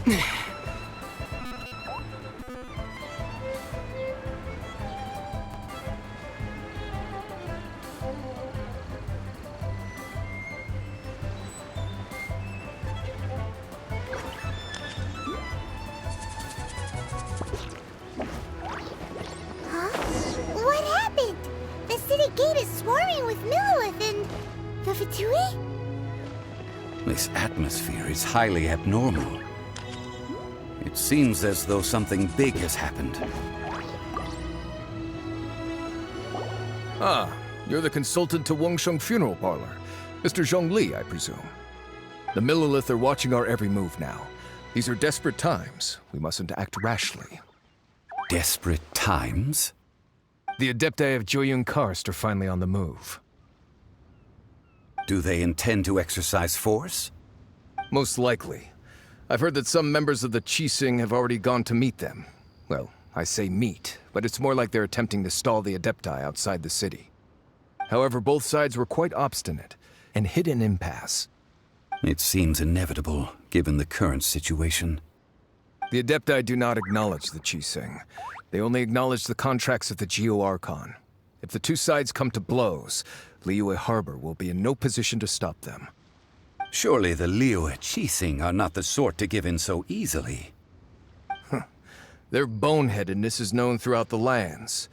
What happened? The city gate is swarming with Millilith and the Fatui? This atmosphere is highly abnormal. It seems as though something big has happened. Ah, you're the consultant to Wangsheng Funeral Parlor. Mr. Zhongli, I presume. The Millilith are watching our every move now. These are desperate times. We mustn't act rashly. Desperate times? The Adepti of Joyun Karst are finally on the move. Do they intend to exercise force? Most likely. I've heard that some members of the Qixing have already gone to meet them. Well, I say meet, but it's more like they're attempting to stall the Adepti outside the city. However, both sides were quite obstinate and hit an impasse. It seems inevitable, given the current situation. The Adepti do not acknowledge the Qixing. They only acknowledge the contracts of the Geo-Archon. If the two sides come to blows, Liyue Harbor will be in no position to stop them. Surely the Liyue Qixing are not the sort to give in so easily. Their boneheadedness is known throughout the lands.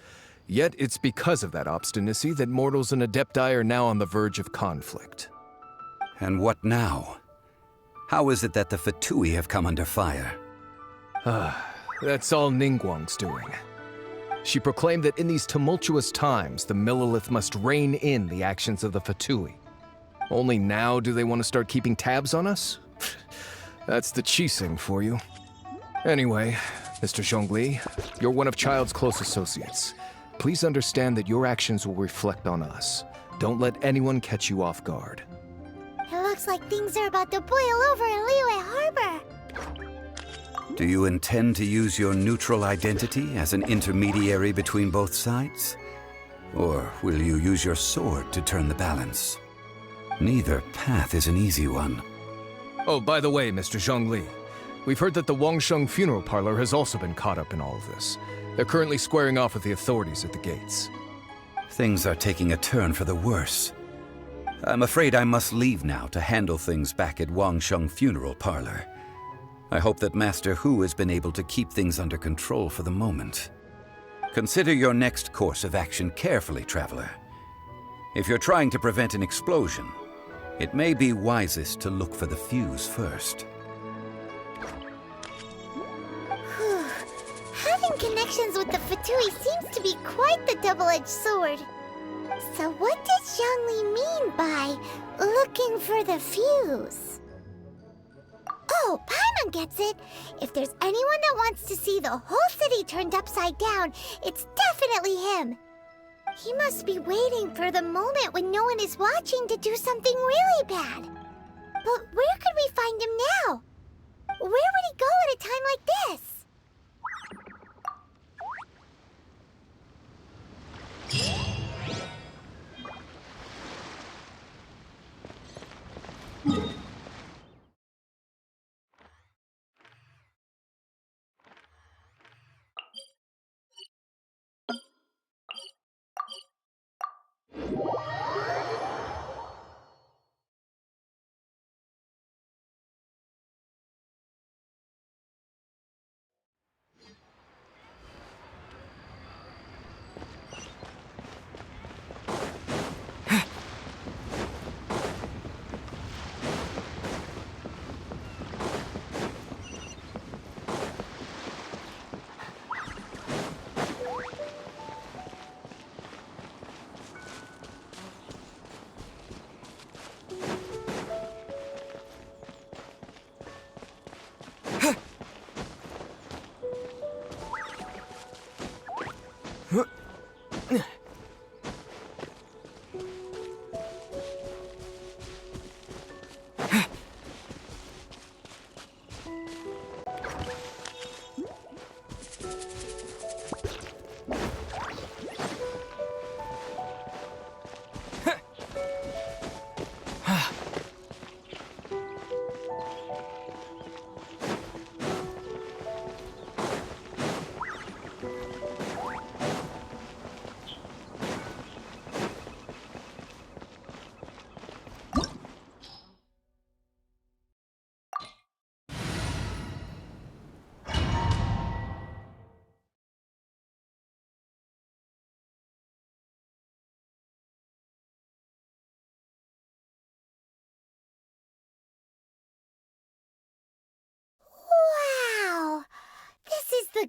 Yet it's because of that obstinacy that mortals and Adepti are now on the verge of conflict. And what now? How is it that the Fatui have come under fire? That's all Ningguang's doing. She proclaimed that in these tumultuous times, the Millilith must rein in the actions of the Fatui. Only now do they want to start keeping tabs on us? That's the Qixing for you. Anyway, Mr. Zhongli, you're one of Child's close associates. Please understand that your actions will reflect on us. Don't let anyone catch you off guard. It looks like things are about to boil over in Liyue Harbor. Do you intend to use your neutral identity as an intermediary between both sides? Or will you use your sword to turn the balance? Neither path is an easy one. Oh, by the way, Mr. Zhongli, we've heard that the Wangsheng Funeral Parlor has also been caught up in all of this. They're currently squaring off with the authorities at the gates. Things are taking a turn for the worse. I'm afraid I must leave now to handle things back at Wangsheng Funeral Parlor. I hope that Master Hu has been able to keep things under control for the moment. Consider your next course of action carefully, Traveler. If you're trying to prevent an explosion, it may be wisest to look for the fuse first. Having connections with the Fatui seems to be quite the double-edged sword. So what does Zhongli mean by looking for the fuse? Oh, Paimon gets it. If there's anyone that wants to see the whole city turned upside down, it's definitely him. He must be waiting for the moment when no one is watching to do something really bad. But where could we find him now? Where would he go at a time like this?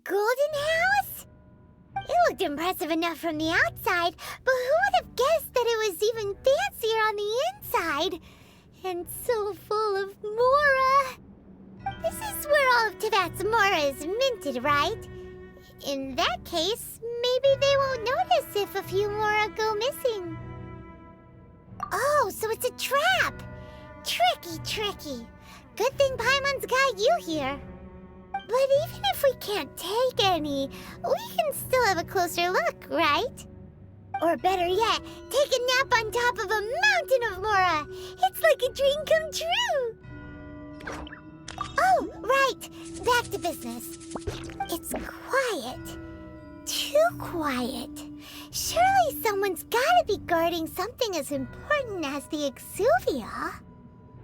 golden house? It looked impressive enough from the outside, but who would have guessed that it was even fancier on the inside? And so full of Mora. This is where all of Teyvat's Mora is minted, right? In that case, maybe they won't notice if a few Mora go missing. Oh, so it's a trap! Tricky, tricky. Good thing Paimon's got you here. But even if we can't take any, we can still have a closer look, right? Or better yet, take a nap on top of a mountain of Mora. It's like a dream come true. Oh, right. Back to business. It's quiet. Too quiet. Surely someone's gotta be guarding something as important as the Exuvia.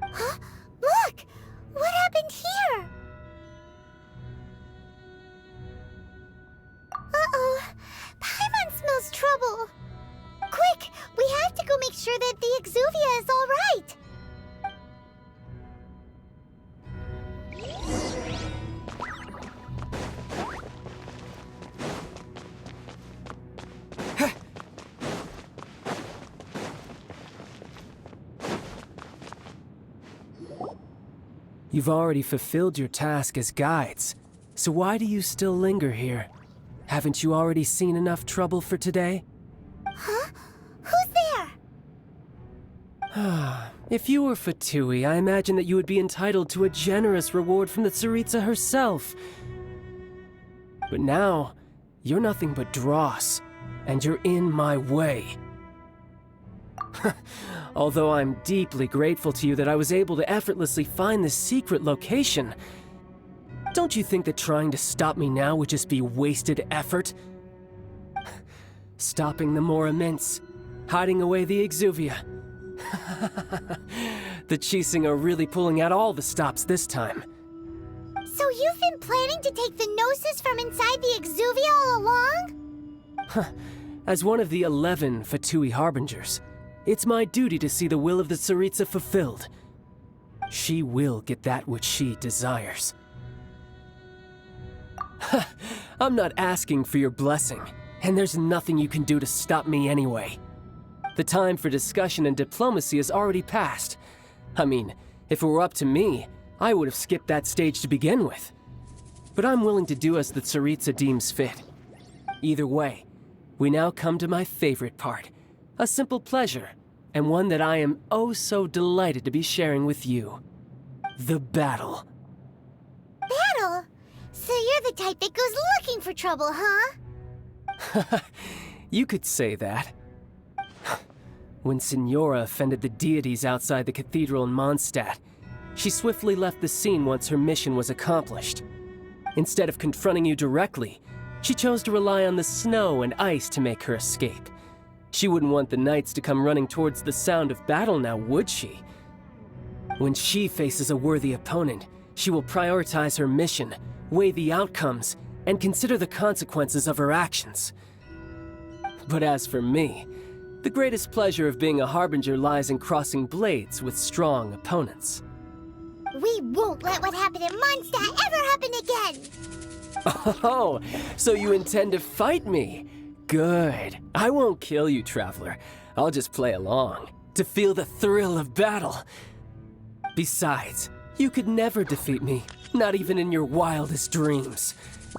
Huh? Look! What happened here? Uh-oh. Paimon smells trouble. Quick! We have to go make sure that the Exuvia is all right. You've already fulfilled your task as guides, so why do you still linger here? Haven't you already seen enough trouble for today? Huh? Who's there? If you were Fatui, I imagine that you would be entitled to a generous reward from the Tsaritsa herself. But now, you're nothing but dross, and you're in my way. Although I'm deeply grateful to you that I was able to effortlessly find this secret location, don't you think that trying to stop me now would just be wasted effort? Stopping the Mora Mints, hiding away the Exuvia. The Chising are really pulling out all the stops this time. So you've been planning to take the Gnosis from inside the Exuvia all along? As one of the 11 Fatui Harbingers, it's my duty to see the will of the Tsaritsa fulfilled. She will get that which she desires. I'm not asking for your blessing, and there's nothing you can do to stop me anyway. The time for discussion and diplomacy has already passed. I mean, if it were up to me, I would have skipped that stage to begin with. But I'm willing to do as the Tsaritsa deems fit. Either way, we now come to my favorite part. A simple pleasure, and one that I am oh so delighted to be sharing with you. The battle. Battle? So you're the type that goes looking for trouble, huh? You could say that. When Signora offended the deities outside the cathedral in Mondstadt, she swiftly left the scene once her mission was accomplished. Instead of confronting you directly, she chose to rely on the snow and ice to make her escape. She wouldn't want the knights to come running towards the sound of battle now, would she? When she faces a worthy opponent, she will prioritize her mission, weigh the outcomes, and consider the consequences of her actions. But as for me, the greatest pleasure of being a Harbinger lies in crossing blades with strong opponents. We won't let what happened in Mondstadt ever happen again! Oh, so you intend to fight me? Good. I won't kill you, Traveler. I'll just play along, to feel the thrill of battle. Besides, you could never defeat me, not even in your wildest dreams.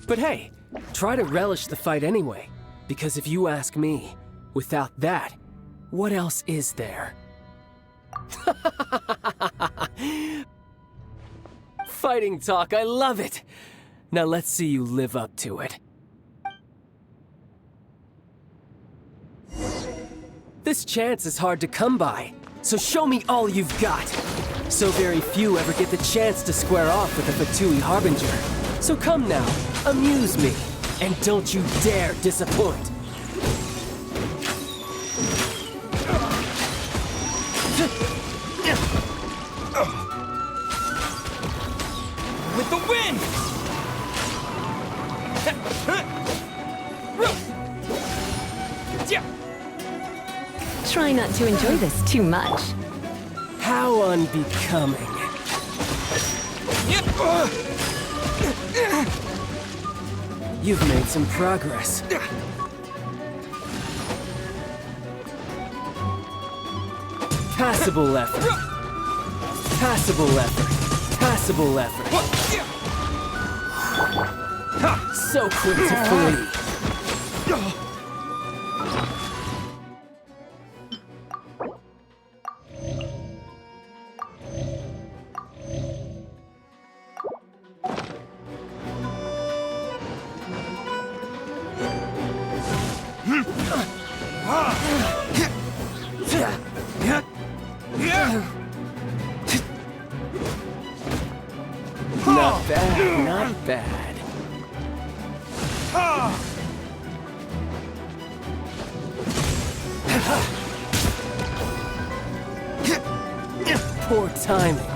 But hey, try to relish the fight anyway, because if you ask me, without that, what else is there? Fighting talk, I love it! Now let's see you live up to it. This chance is hard to come by, so show me all you've got. So very few ever get the chance to square off with a Fatui Harbinger. So come now, amuse me, and don't you dare disappoint. With the wind! Try not to enjoy this too much. How unbecoming. You've made some progress. Passable effort. Passable effort. Passable effort. So quick to flee. Not bad, not bad. Poor timing.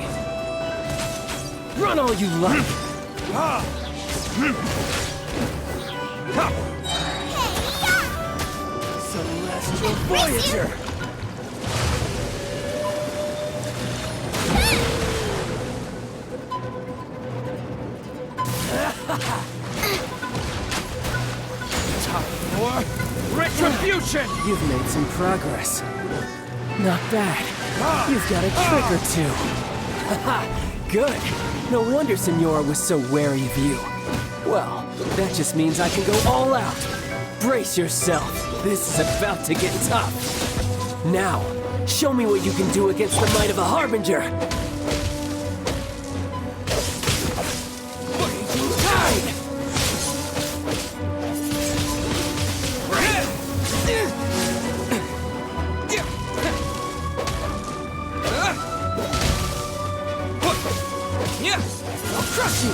Run all you like. Celestial Voyager! Time for retribution! You've made some progress. Not bad. You've got a trick or two. Haha, good. No wonder Senora was so wary of you. Well, that just means I can go all out. Brace yourself. This is about to get tough. Now, show me what you can do against the might of a Harbinger. Raging Tide! I'll crush you!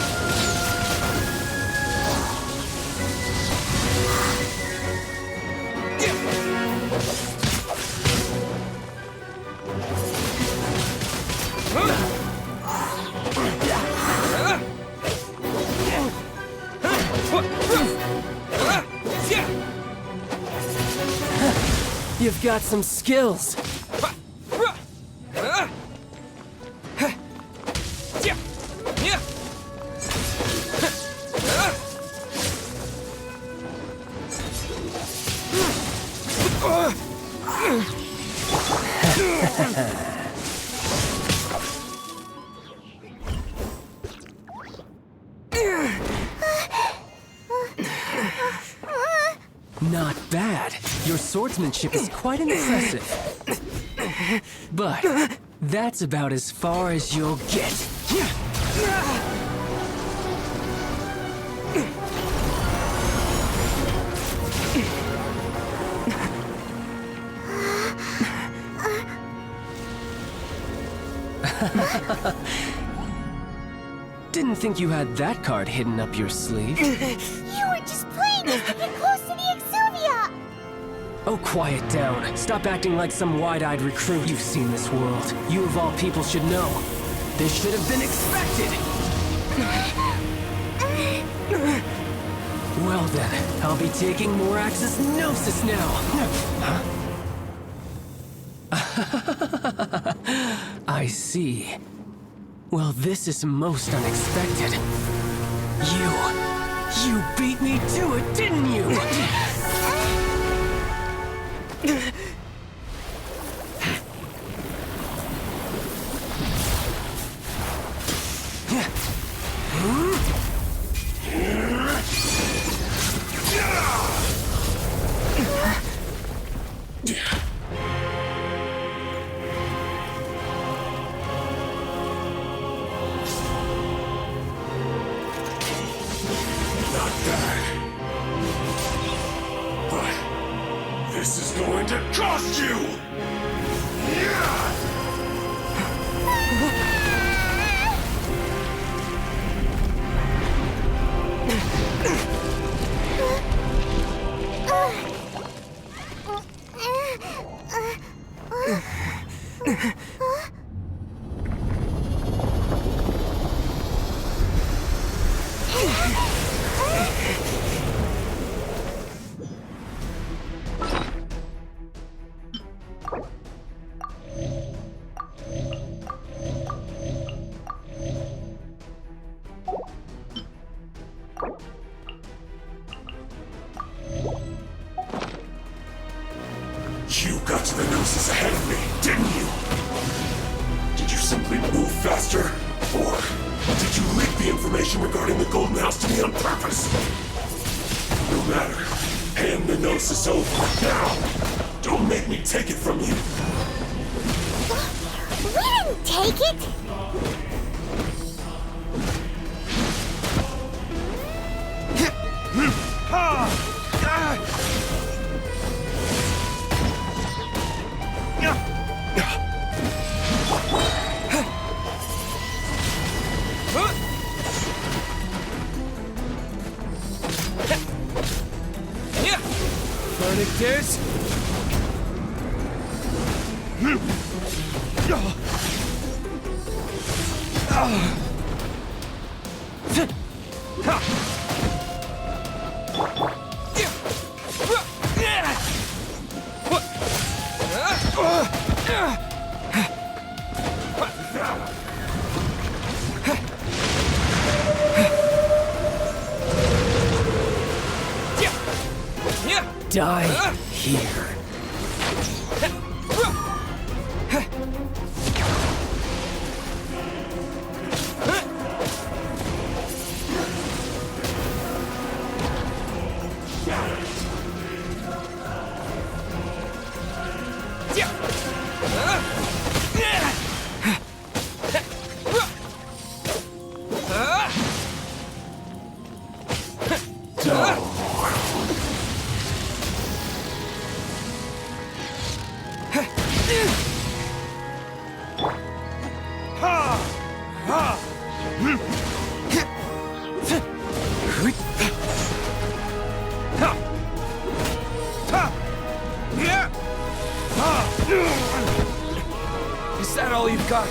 You've got some skills. Not bad. Your swordsmanship is quite impressive. But that's about as far as you'll get. Didn't think you had that card hidden up your sleeve. You were just playing us to get close to the Exuvia! Oh, quiet down. Stop acting like some wide-eyed recruit. You've seen this world. You of all people should know. This should have been expected. Well then, I'll be taking more Axis Gnosis now. I see. Well, this is most unexpected. You beat me to it, didn't you? This is going to cost you! simply move faster? Or did you leak the information regarding the Golden House to me on purpose? No matter. Hand the Gnosis over now! Don't make me take it from you! We didn't take it! Verdict Die here. Is that all you've got?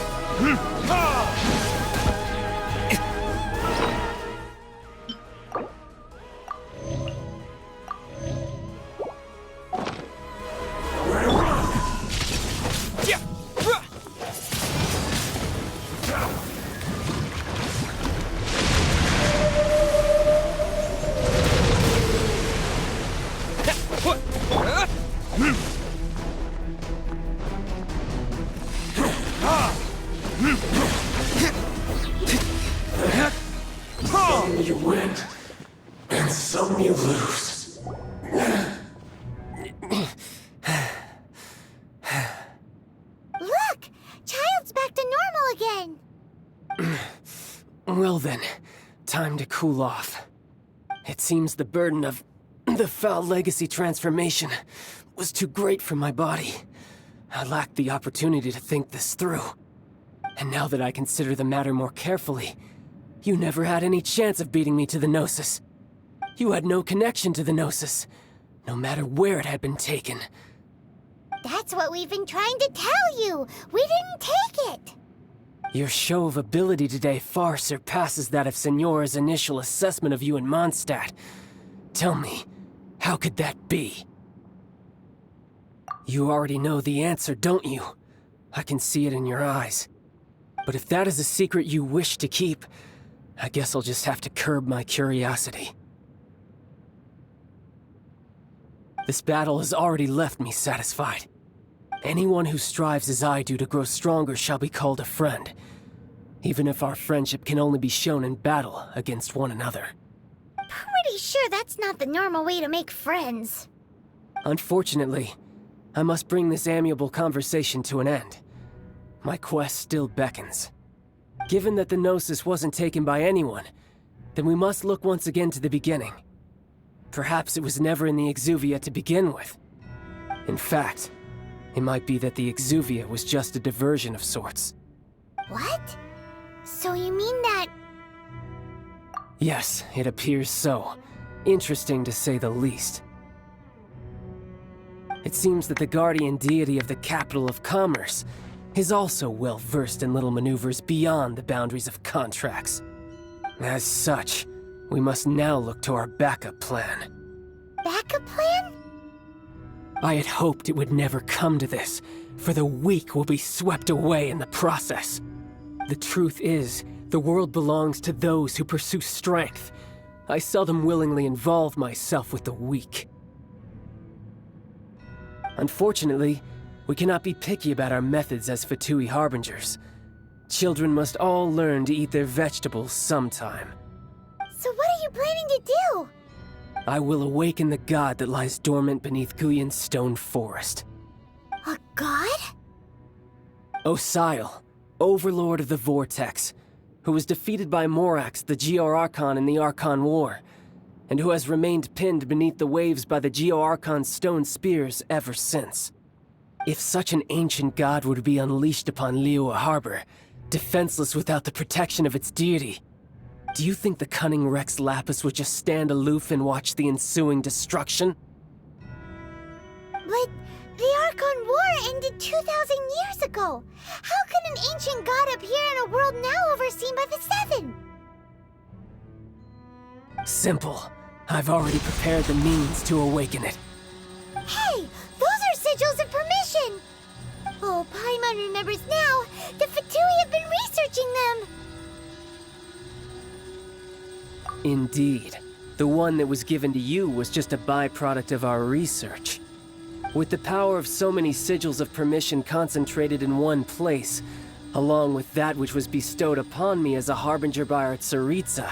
Some you win, and some you lose. Look! Child's back to normal again! Well then, time to cool off. It seems the burden of the foul legacy transformation was too great for my body. I lacked the opportunity to think this through. And now that I consider the matter more carefully, you never had any chance of beating me to the Gnosis. You had no connection to the Gnosis, no matter where it had been taken. That's what we've been trying to tell you! We didn't take it! Your show of ability today far surpasses that of Signora's initial assessment of you in Mondstadt. Tell me, how could that be? You already know the answer, don't you? I can see it in your eyes. But if that is a secret you wish to keep, I guess I'll just have to curb my curiosity. This battle has already left me satisfied. Anyone who strives as I do to grow stronger shall be called a friend, even if our friendship can only be shown in battle against one another. Pretty sure that's not the normal way to make friends. Unfortunately, I must bring this amiable conversation to an end. My quest still beckons. Given that the Gnosis wasn't taken by anyone, then we must look once again to the beginning. Perhaps it was never in the Exuvia to begin with. In fact, it might be that the Exuvia was just a diversion of sorts. What? So you mean that... Yes, it appears so. Interesting to say the least. It seems that the guardian deity of the capital of commerce is also well versed in little maneuvers beyond the boundaries of contracts. As such, we must now look to our backup plan. Backup plan? I had hoped it would never come to this, for the weak will be swept away in the process. The truth is, the world belongs to those who pursue strength. I seldom willingly involve myself with the weak. Unfortunately, we cannot be picky about our methods as Fatui Harbingers. Children must all learn to eat their vegetables sometime. So what are you planning to do? I will awaken the god that lies dormant beneath Guyon's stone forest. A god? Osial, overlord of the Vortex, who was defeated by Morax, the Geo-Archon in the Archon War, and who has remained pinned beneath the waves by the Geo-Archon's stone spears ever since. If such an ancient god were to be unleashed upon Liyue Harbor, defenseless without the protection of its deity, do you think the cunning Rex Lapis would just stand aloof and watch the ensuing destruction? But the Archon War ended 2,000 years ago. How can an ancient god appear in a world now overseen by the Seven? Simple. I've already prepared the means to awaken it. Hey, those are sigils of permission! Oh, Paimon remembers now. The Fatui have been researching them. Indeed. The one that was given to you was just a byproduct of our research. With the power of so many sigils of permission concentrated in one place, along with that which was bestowed upon me as a harbinger by our Tsaritsa,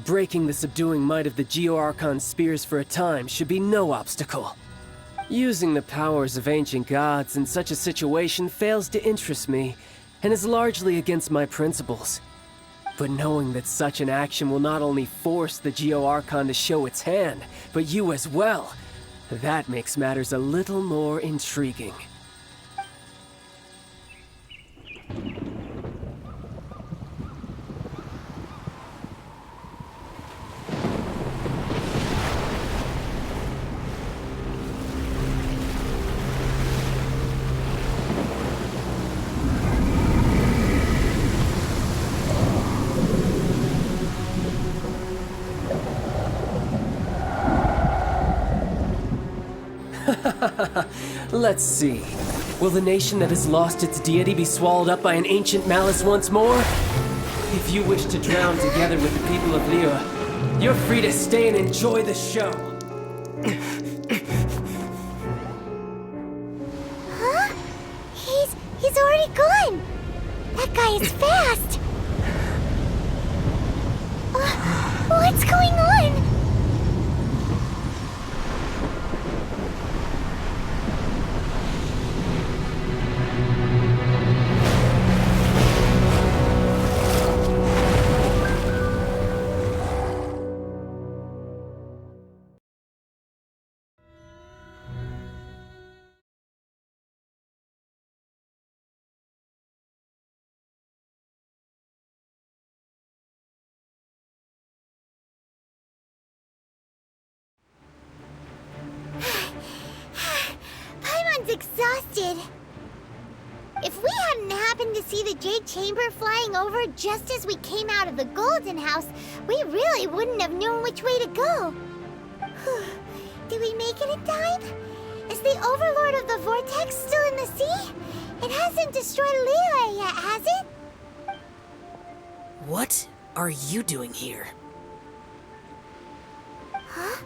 breaking the subduing might of the Geo-Archon spears for a time should be no obstacle. Using the powers of ancient gods in such a situation fails to interest me, and is largely against my principles. But knowing that such an action will not only force the Geo-Archon to show its hand, but you as well, that makes matters a little more intriguing. Let's see. Will the nation that has lost its deity be swallowed up by an ancient malice once more? If you wish to drown together with the people of Liyue, you're free to stay and enjoy the show. Huh? He's already gone. That guy is fast. What's going on? Paimon's exhausted. If we hadn't happened to see the Jade Chamber flying over just as we came out of the Golden House, we really wouldn't have known which way to go. Did we make it in time? Is the Overlord of the Vortex still in the sea? It hasn't destroyed Liyue yet, has it? What are you doing here? Huh?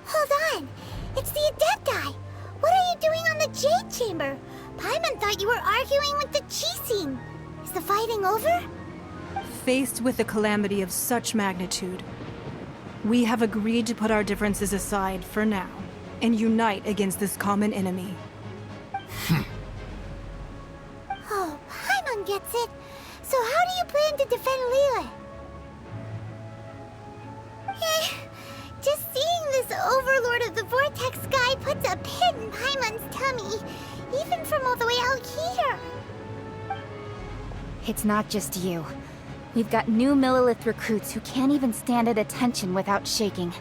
Hold on. It's the Adepti. What are you doing on the Jade Chamber? Paimon thought you were arguing with the Chising. Is the fighting over? Faced with a calamity of such magnitude, we have agreed to put our differences aside for now and unite against this common enemy. Oh, Paimon gets it. So how do you plan to defend Liyue? Just seeing this Overlord of the Vortex guy puts a pit in Paimon's tummy, even from all the way out here. It's not just you. We've got new Millilith recruits who can't even stand at attention without shaking.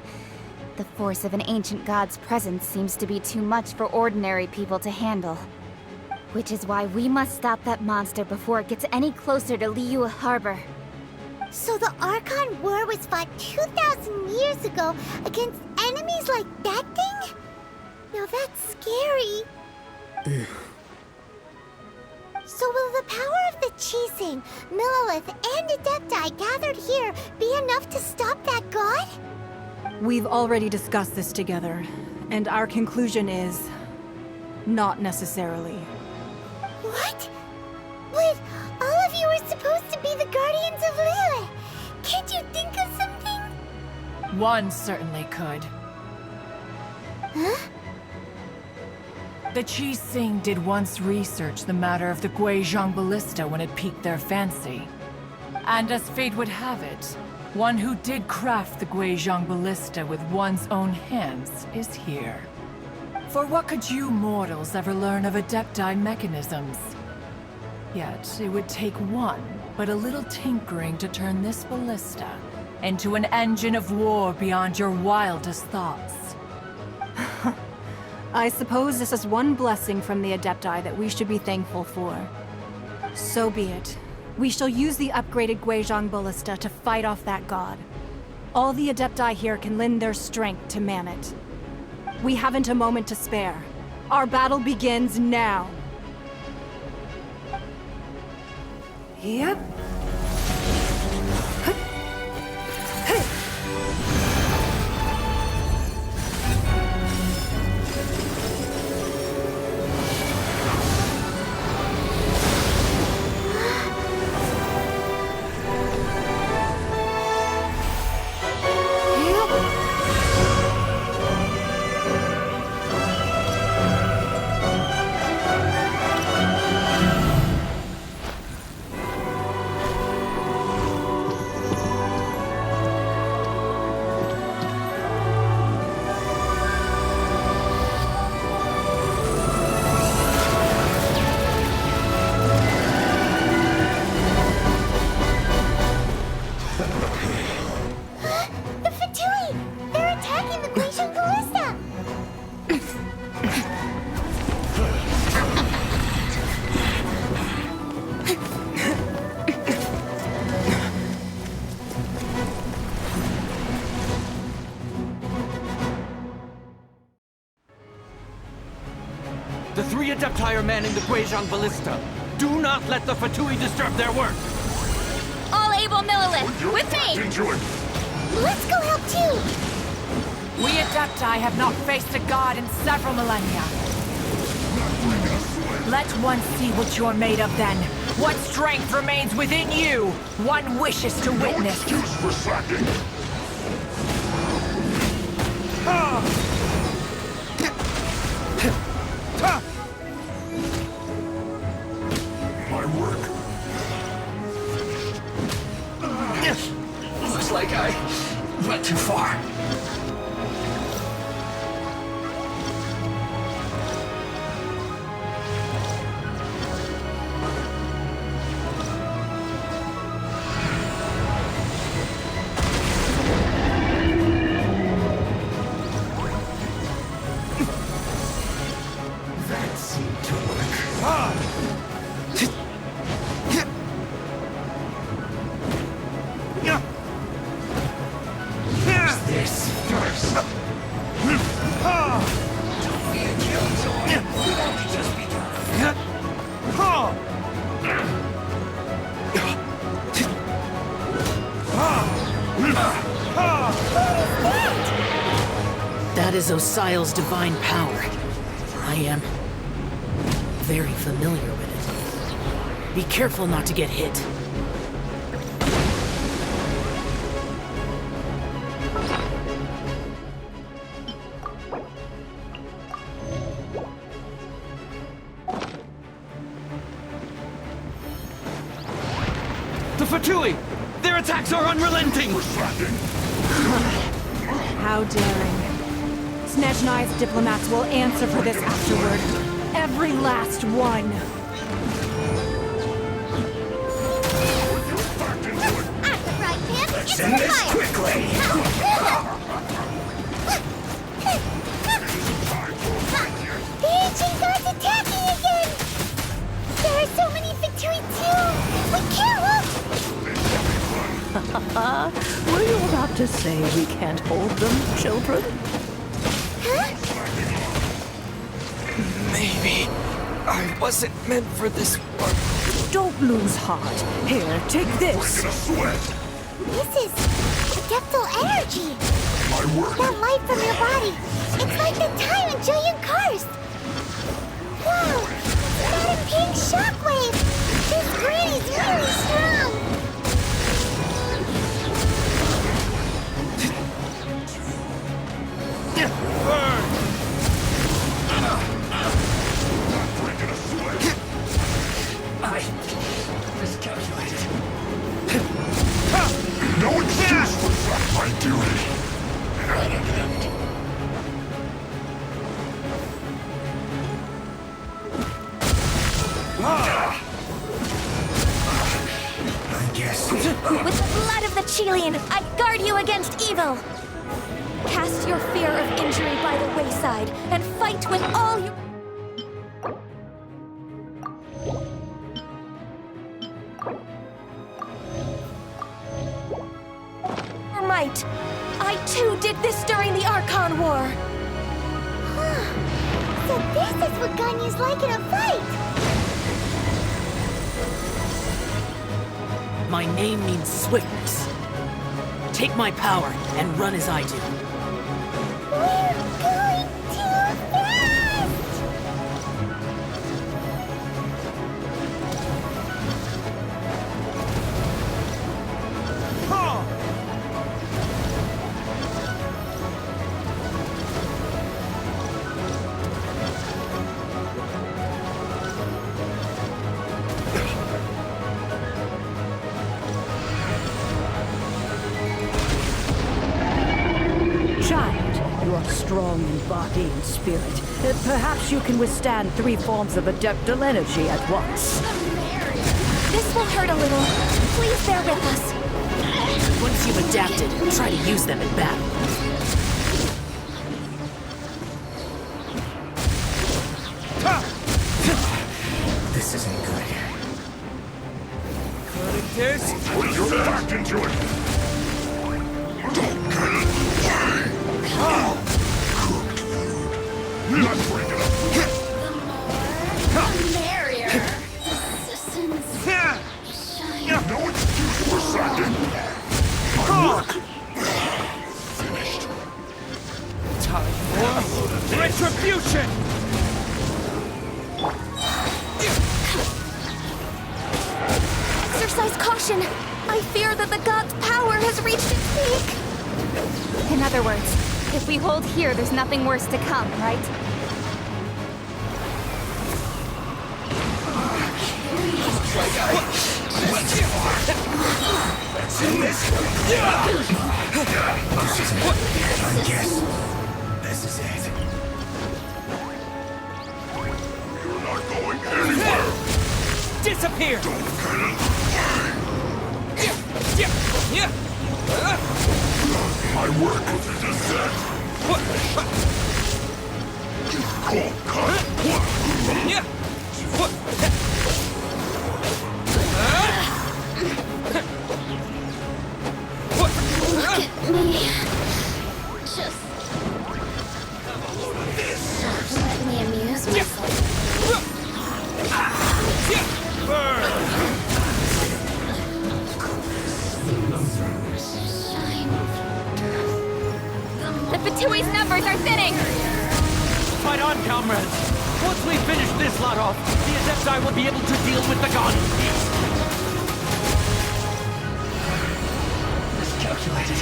The force of an ancient god's presence seems to be too much for ordinary people to handle. Which is why we must stop that monster before it gets any closer to Liyue Harbor. So the Archon War was fought 2,000 years ago against enemies like that thing? Now that's scary. So will the power of the Chising, Millilith, and Adepti gathered here be enough to stop that god? We've already discussed this together, and our conclusion is... not necessarily. What? But all of you were supposed One certainly could. Huh? The Qi Sing did once research the matter of the Guizhong ballista when it piqued their fancy. And as fate would have it, one who did craft the Guizhong ballista with one's own hands is here. For what could you mortals ever learn of Adepti mechanisms? Yet, it would take one, but a little tinkering to turn this ballista into an engine of war beyond your wildest thoughts. I suppose this is one blessing from the Adepti that we should be thankful for. So be it. We shall use the upgraded Guizhong ballista to fight off that god. All the Adepti here can lend their strength to man it. We haven't a moment to spare. Our battle begins now. Yep. The Fatui! They're attacking the Genshin ballista! The three Adepti are manning the Guizhong ballista. Do not let the Fatui disturb their work. All able Millilith, with me! Let's go help too! We Adepti have not faced a god in several millennia. Let one see what you're made of then. What strength remains within you, one wishes to witness. No excuse for slacking. My work. Looks like I went too far. That seemed to work. This first. Don't be a killjoy. We've only just begun. That is Osial's divine power. I am very familiar with it. Be careful not to get hit. The Fatui! Their attacks are unrelenting! How daring. Snezhnai's diplomats will answer for this afterward. Every last one. At the right hand, Let's it's end this fire! quickly. The ancient god's attacking again! There are so many Fatui too! We can't look! Were you about to say we can't hold them, children? Huh? Maybe I wasn't meant for this one. Don't lose heart. Here, take this. Breaking a sweat. This is adeptal energy! My work. That light from your body! It's like the time in Julian Karst! Wow! That a pink shockwave! This granny's really strong! No excuse for that, my duty. At an end. I guess. With the blood of the Chilean, I guard you against evil! Cast your fear of injury by the wayside, and fight with all your might. I too did this during the Archon War. So this is what Ganyu's like in a fight! My name means swiftness. Take my power and run as I do. We're going too fast! Child, you are strong in body and spirit. Perhaps you can withstand 3 forms of adeptal energy at once. This will hurt a little. Please bear with us. Once you've adapted, try to use them in battle. This isn't good. Put your back into it. Don't get it. Cooked food. Not bring it up. The merrier. No excuse for slacking. My work. Finished. Time for retribution! Exercise caution. I fear that the god's power has reached its peak. In other words, if we hold here, there's nothing worse to come, right? That's in this. This isn't it. I guess this is it. You're not going anywhere. Disappear! Don't get it. My work is set. Cold cut. Look at me. Just let me amuse myself. The Fatui's numbers are thinning! Fight on, comrades! Once we finish this lot off, the Adepti will be able to deal with the god in peace. Miscalculated.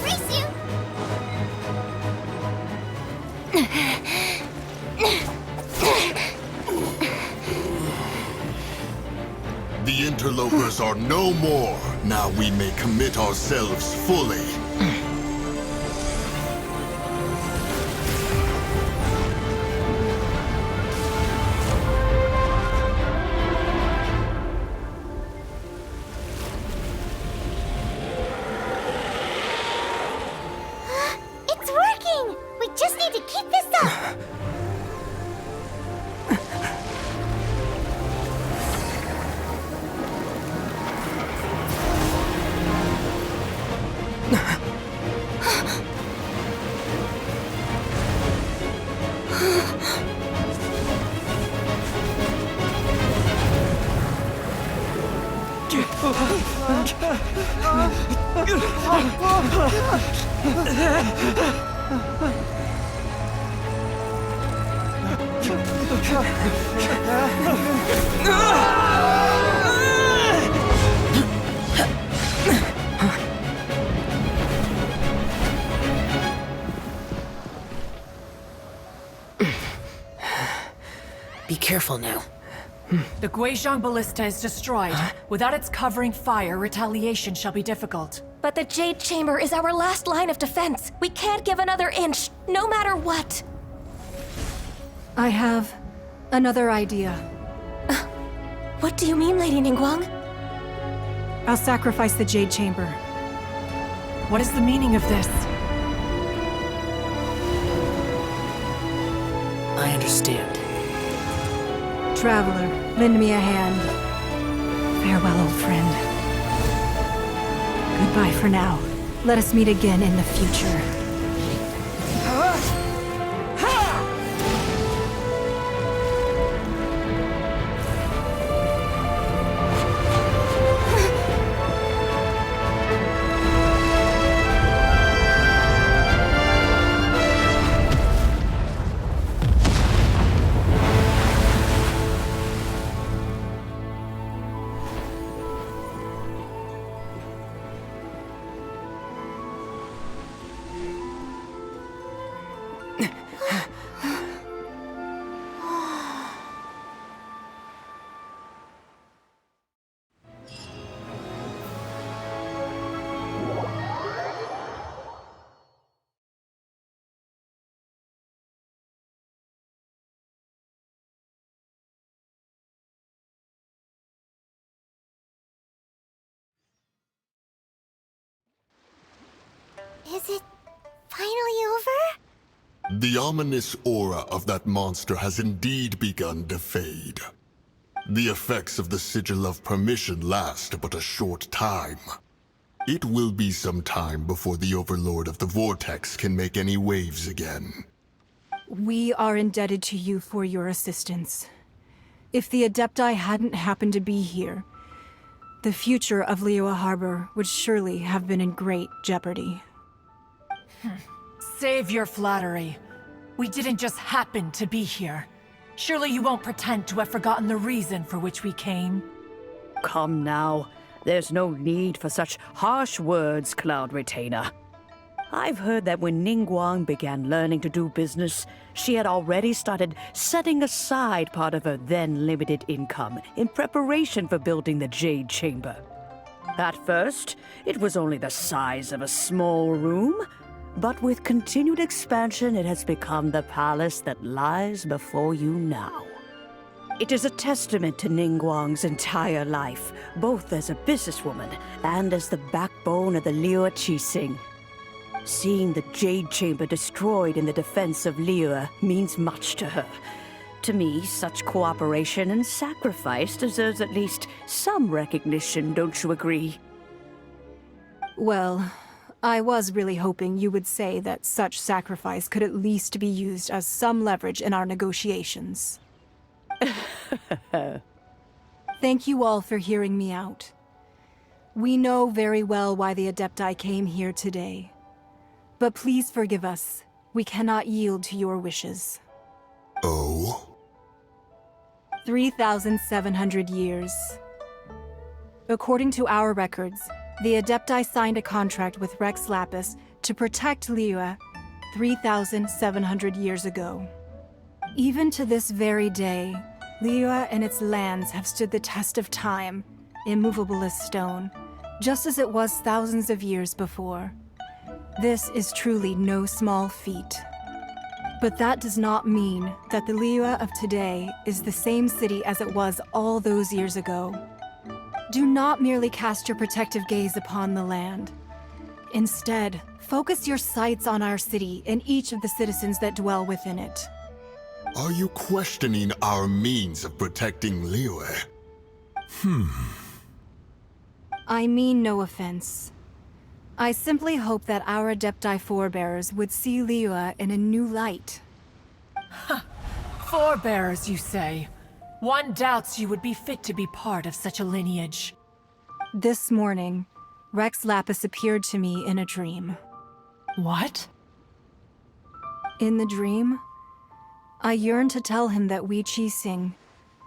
Race you! The interlopers are no more. Now we may commit ourselves fully. It's working! We just need to keep this up! Be careful now. The Guizhong Ballista is destroyed. Without its covering fire, retaliation shall be difficult. But the Jade Chamber is our last line of defense. We can't give another inch, no matter what. I have another idea. What do you mean, Lady Ningguang? I'll sacrifice the Jade Chamber. What is the meaning of this? I understand. Traveler, lend me a hand. Farewell, old friend. Goodbye for now. Let us meet again in the future. Is it finally over? The ominous aura of that monster has indeed begun to fade. The effects of the Sigil of Permission last but a short time. It will be some time before the Overlord of the Vortex can make any waves again. We are indebted to you for your assistance. If the Adepti hadn't happened to be here, the future of Liyue Harbor would surely have been in great jeopardy. Save your flattery. We didn't just happen to be here. Surely you won't pretend to have forgotten the reason for which we came. Come now. There's no need for such harsh words, Cloud Retainer. I've heard that when Ningguang began learning to do business, she had already started setting aside part of her then limited income in preparation for building the Jade Chamber. At first, it was only the size of a small room, but with continued expansion, it has become the palace that lies before you now. It is a testament to Ningguang's entire life, both as a businesswoman and as the backbone of the Liyue Qixing. Seeing the Jade Chamber destroyed in the defense of Liyue means much to her. To me, such cooperation and sacrifice deserves at least some recognition, don't you agree? Well, I was really hoping you would say that such sacrifice could at least be used as some leverage in our negotiations. Thank you all for hearing me out. We know very well why the Adepti came here today. But please forgive us. We cannot yield to your wishes. Oh? 3,700 years. According to our records, the Adepti signed a contract with Rex Lapis to protect Liyue 3,700 years ago. Even to this very day, Liyue and its lands have stood the test of time, immovable as stone, just as it was thousands of years before. This is truly no small feat. But that does not mean that the Liyue of today is the same city as it was all those years ago. Do not merely cast your protective gaze upon the land. Instead, focus your sights on our city and each of the citizens that dwell within it. Are you questioning our means of protecting Liyue? I mean no offense. I simply hope that our Adepti forebears would see Liyue in a new light. Forebears, you say? One doubts you would be fit to be part of such a lineage. This morning, Rex Lapis appeared to me in a dream. What? In the dream, I yearned to tell him that we Qixing,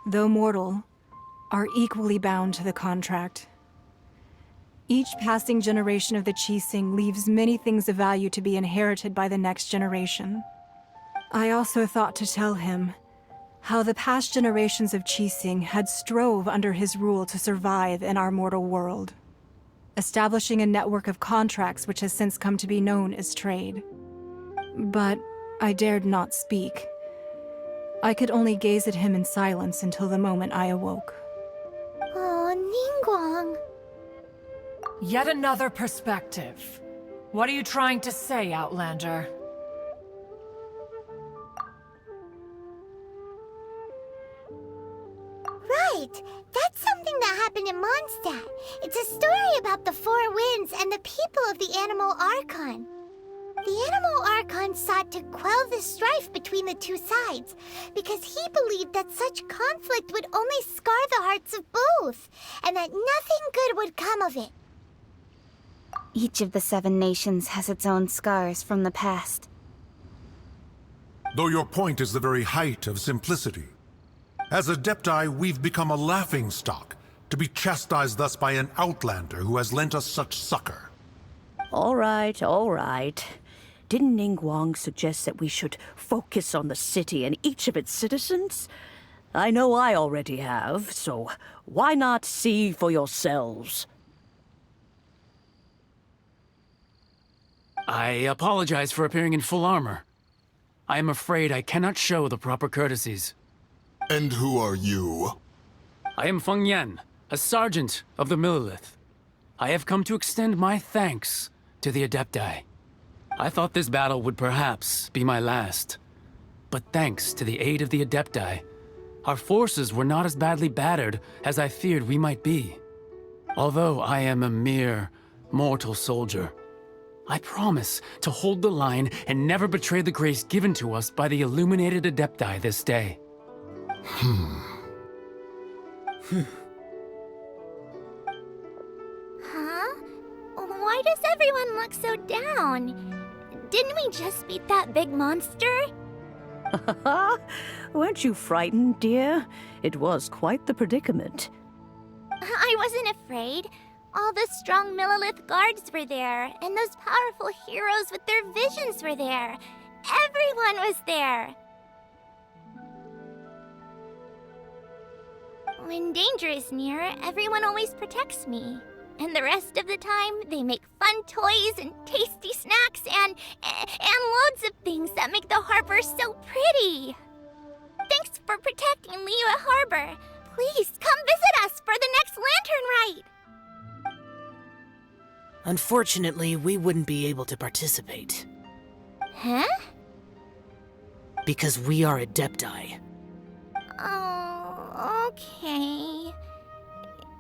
though mortal, are equally bound to the contract. Each passing generation of the Qixing leaves many things of value to be inherited by the next generation. I also thought to tell him How the past generations of Qixing had strove under his rule to survive in our mortal world, establishing a network of contracts which has since come to be known as trade. But I dared not speak. I could only gaze at him in silence until the moment I awoke. Oh, Ningguang. Yet another perspective. What are you trying to say, Outlander? Right! That's something that happened in Mondstadt. It's a story about the Four Winds and the people of the Animal Archon. The Animal Archon sought to quell the strife between the two sides, because he believed that such conflict would only scar the hearts of both, and that nothing good would come of it. Each of the 7 nations has its own scars from the past. Though your point is the very height of simplicity. As Adepti, we've become a laughingstock, to be chastised thus by an outlander who has lent us such succor. All right, all right. Didn't Ningguang suggest that we should focus on the city and each of its citizens? I know I already have, so why not see for yourselves? I apologize for appearing in full armor. I am afraid I cannot show the proper courtesies. And who are you? I am Feng Yan, a sergeant of the Millelith. I have come to extend my thanks to the Adepti. I thought this battle would perhaps be my last. But thanks to the aid of the Adepti, our forces were not as badly battered as I feared we might be. Although I am a mere mortal soldier, I promise to hold the line and never betray the grace given to us by the illuminated Adepti this day. Huh? Why does everyone look so down? Didn't we just beat that big monster? Weren't you frightened, dear? It was quite the predicament. I wasn't afraid. All the strong Millelith guards were there, and those powerful heroes with their visions were there. Everyone was there. When danger is near, everyone always protects me. And the rest of the time, they make fun toys and tasty snacks and loads of things that make the harbor so pretty. Thanks for protecting Liyue Harbor. Please come visit us for the next lantern rite. Unfortunately, we wouldn't be able to participate. Huh? Because we are Adepti. Oh, okay.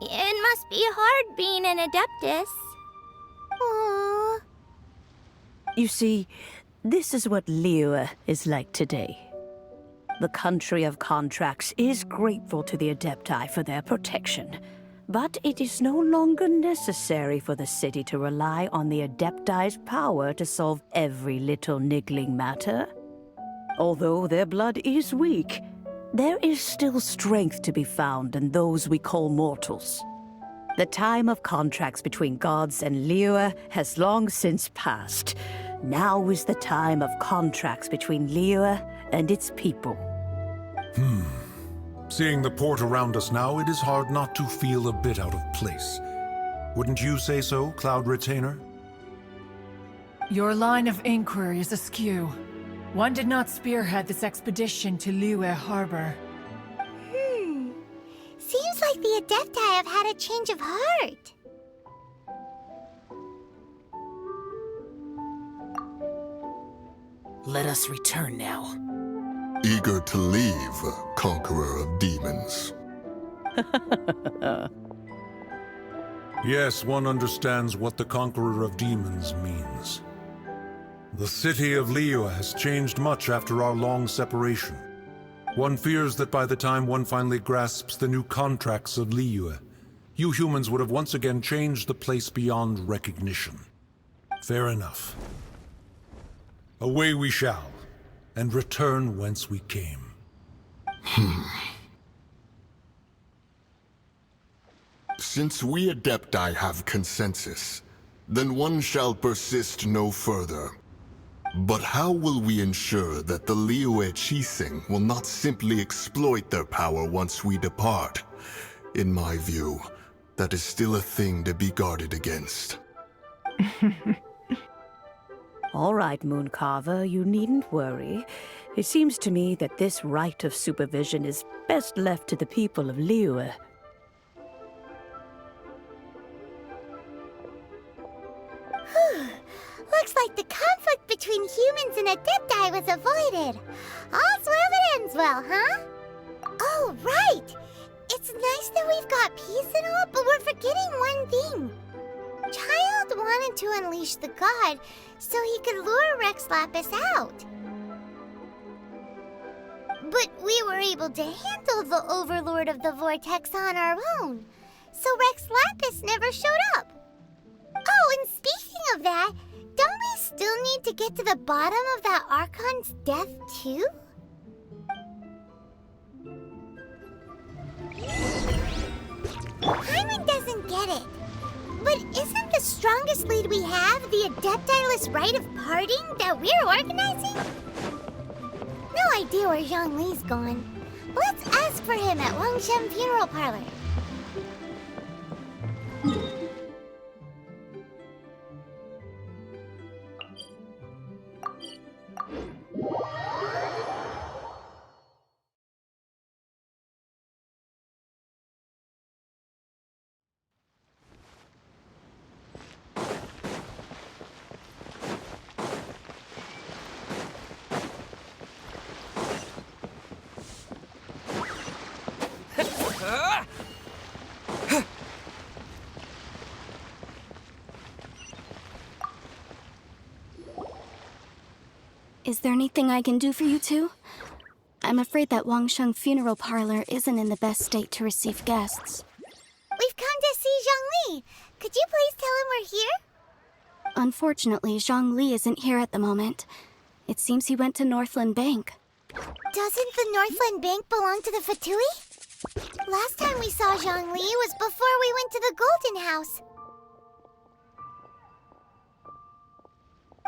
It must be hard being an Adeptus. Aww. You see, this is what Liyue is like today. The country of contracts is grateful to the Adepti for their protection, but it is no longer necessary for the city to rely on the Adepti's power to solve every little niggling matter. Although their blood is weak, there is still strength to be found in those we call mortals. The time of contracts between gods and Liyue has long since passed. Now is the time of contracts between Liyue and its people. Seeing the port around us now, it is hard not to feel a bit out of place. Wouldn't you say so, Cloud Retainer? Your line of inquiry is askew. One did not spearhead this expedition to Liyue Harbor. Seems like the Adepti have had a change of heart. Let us return now. Eager to leave, Conqueror of Demons. Yes, one understands what the Conqueror of Demons means. The city of Liyue has changed much after our long separation. One fears that by the time one finally grasps the new contracts of Liyue, you humans would have once again changed the place beyond recognition. Fair enough. Away we shall, and return whence we came. Since we Adepti have consensus, then one shall persist no further. But how will we ensure that the Liyue Qixing will not simply exploit their power once we depart? In my view, that is still a thing to be guarded against. All right, Mooncarver, you needn't worry. It seems to me that this right of supervision is best left to the people of Liyue. Looks like the conflict between humans and Adepti was avoided. All's well that ends well, huh? Oh, right! It's nice that we've got peace and all, but we're forgetting one thing. Child wanted to unleash the god so he could lure Rex Lapis out. But we were able to handle the Overlord of the Vortex on our own, so Rex Lapis never showed up. Oh, and speaking of that, don't we still need to get to the bottom of that Archon's death, too? Hyman doesn't get it. But isn't the strongest lead we have the Adepti-less rite of parting that we're organizing? No idea where Zhongli's gone. Let's ask for him at Wangshen Funeral Parlor. Is there anything I can do for you two? I'm afraid that Wangshen Funeral Parlor isn't in the best state to receive guests. We've come to see Zhongli. Could you please tell him we're here? Unfortunately, Zhongli isn't here at the moment. It seems he went to Northland Bank. Doesn't the Northland Bank belong to the Fatui? Last time we saw Zhongli was before we went to the Golden House.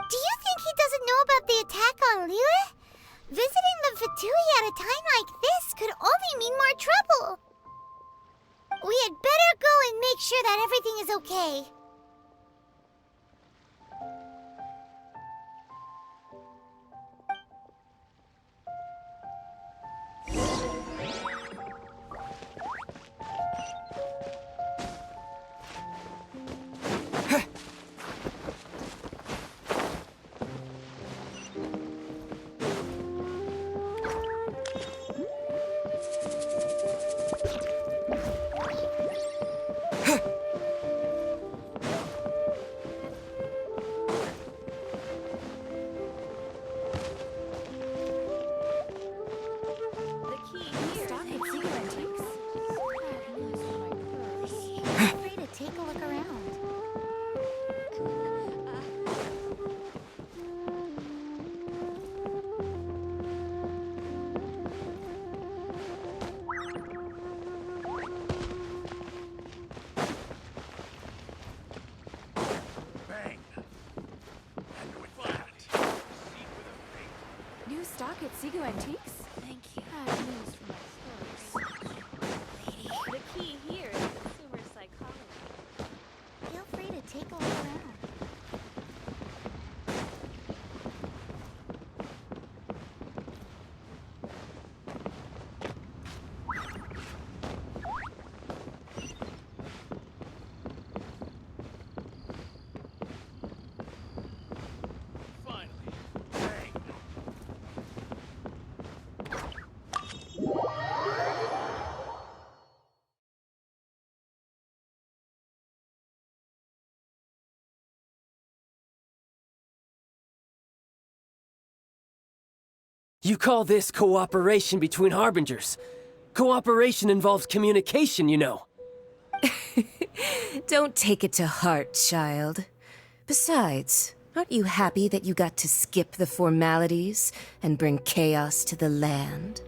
Do you think he doesn't know about the attack on Liyue? Visiting the Fatui at a time like this could only mean more trouble. We had better go and make sure that everything is okay. Take a look around. Bang! And with that, New stock at Seago Antiques? Thank you. Bad news for my stores. The key here is consumer psychology. Feel free to take a look around. You call this cooperation between Harbingers? Cooperation involves communication, you know. Don't take it to heart, child. Besides, aren't you happy that you got to skip the formalities and bring chaos to the land?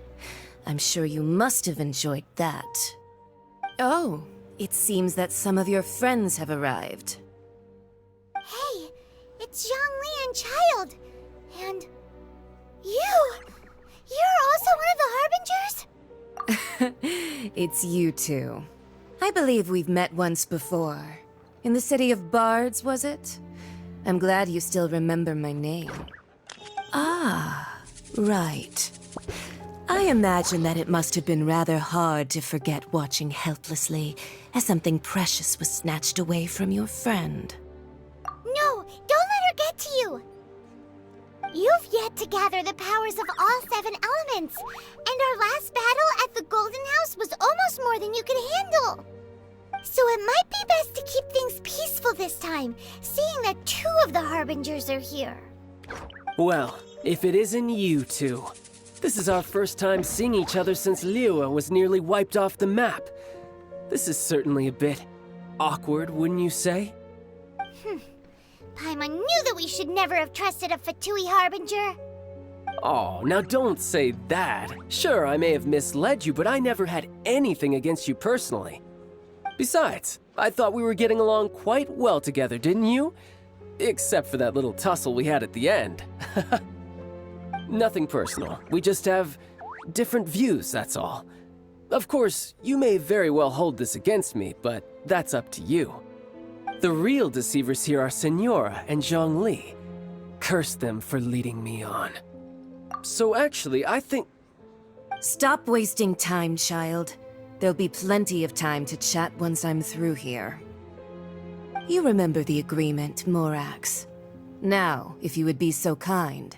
I'm sure you must have enjoyed that. Oh, it seems that some of your friends have arrived. Hey, it's Zhongli and Child. And... You're also one of the Harbingers? It's you two. I believe we've met once before. In the city of Bards, was it? I'm glad you still remember my name. Ah, right. I imagine that it must have been rather hard to forget watching helplessly as something precious was snatched away from your friend. No, don't let her get to you! You've yet to gather the powers of all 7 elements, and our last battle at the Golden House was almost more than you could handle. So it might be best to keep things peaceful this time, seeing that 2 of the Harbingers are here. Well, if it isn't you two. This is our first time seeing each other since Liyue was nearly wiped off the map. This is certainly a bit awkward, wouldn't you say? Paimon knew that we should never have trusted a Fatui Harbinger. Oh, now don't say that. Sure, I may have misled you, but I never had anything against you personally. Besides, I thought we were getting along quite well together, didn't you? Except for that little tussle we had at the end. Nothing personal. We just have different views, that's all. Of course, you may very well hold this against me, but that's up to you. The real deceivers here are Senora and Zhongli. Curse them for leading me on. So actually, I think... Stop wasting time, child. There'll be plenty of time to chat once I'm through here. You remember the agreement, Morax. Now, if you would be so kind.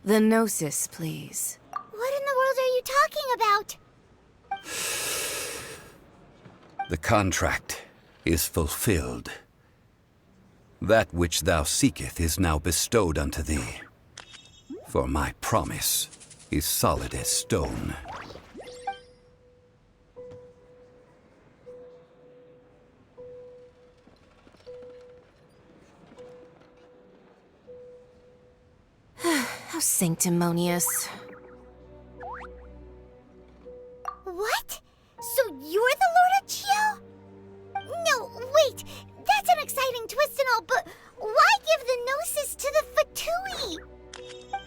The Gnosis, please. What in the world are you talking about? The contract is fulfilled. That which thou seeketh is now bestowed unto thee. For my promise is solid as stone. How sanctimonious. What? So you're the Lord of Chiao? No, wait! That's an exciting twist and all, but why give the Gnosis to the Fatui?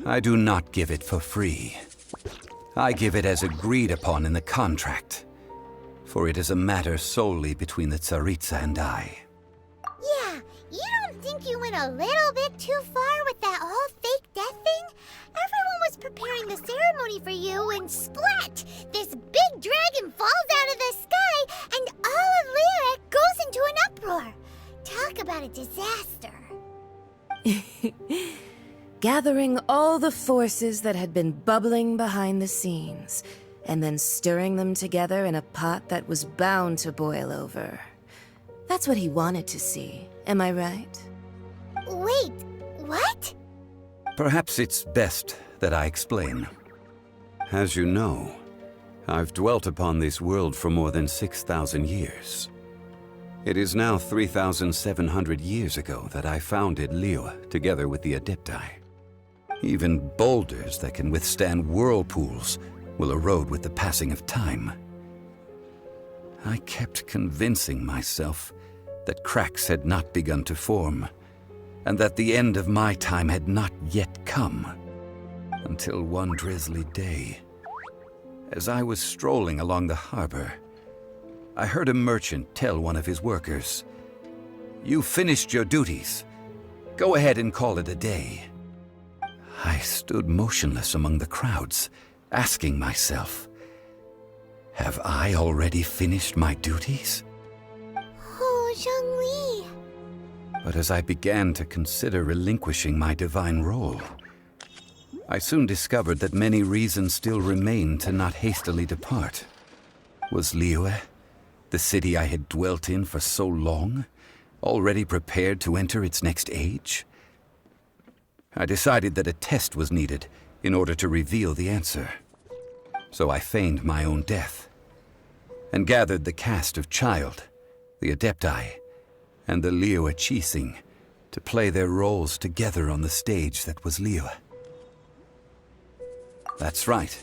I do not give it for free. I give it as agreed upon in the contract. For it is a matter solely between the Tsaritsa and I. Yeah, you don't think you went a little bit too far with that whole fake death thing? Everyone was preparing the ceremony for you and splat! This big dragon falls out of the sky and all of Liyue goes into an uproar. Talk about a disaster. Gathering all the forces that had been bubbling behind the scenes, and then stirring them together in a pot that was bound to boil over. That's what he wanted to see, am I right? Wait, what? Perhaps it's best that I explain. As you know, I've dwelt upon this world for more than 6,000 years. It is now 3,700 years ago that I founded Liyue together with the Adepti. Even boulders that can withstand whirlpools will erode with the passing of time. I kept convincing myself that cracks had not begun to form, and that the end of my time had not yet come. Until one drizzly day, as I was strolling along the harbor, I heard a merchant tell one of his workers, "You finished your duties. Go ahead and call it a day." I stood motionless among the crowds, asking myself, have I already finished my duties? Oh, Zhongli. But as I began to consider relinquishing my divine role, I soon discovered that many reasons still remained to not hastily depart. Was Liyue, the city I had dwelt in for so long, already prepared to enter its next age? I decided that a test was needed in order to reveal the answer. So I feigned my own death, and gathered the cast of Child, the Adepti, and the Liyue Qixing to play their roles together on the stage that was Liyue. That's right,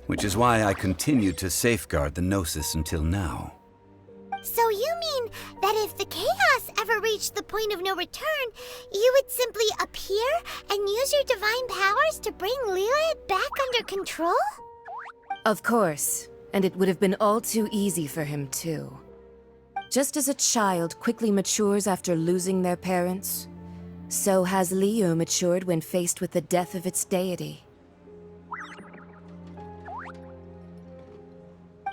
which is why I continued to safeguard the Gnosis until now. So you mean that if the chaos ever reached the point of no return, you would simply appear and use your divine powers to bring Lilith back under control? Of course, and it would have been all too easy for him too. Just as a child quickly matures after losing their parents, so has Liyue matured when faced with the death of its deity.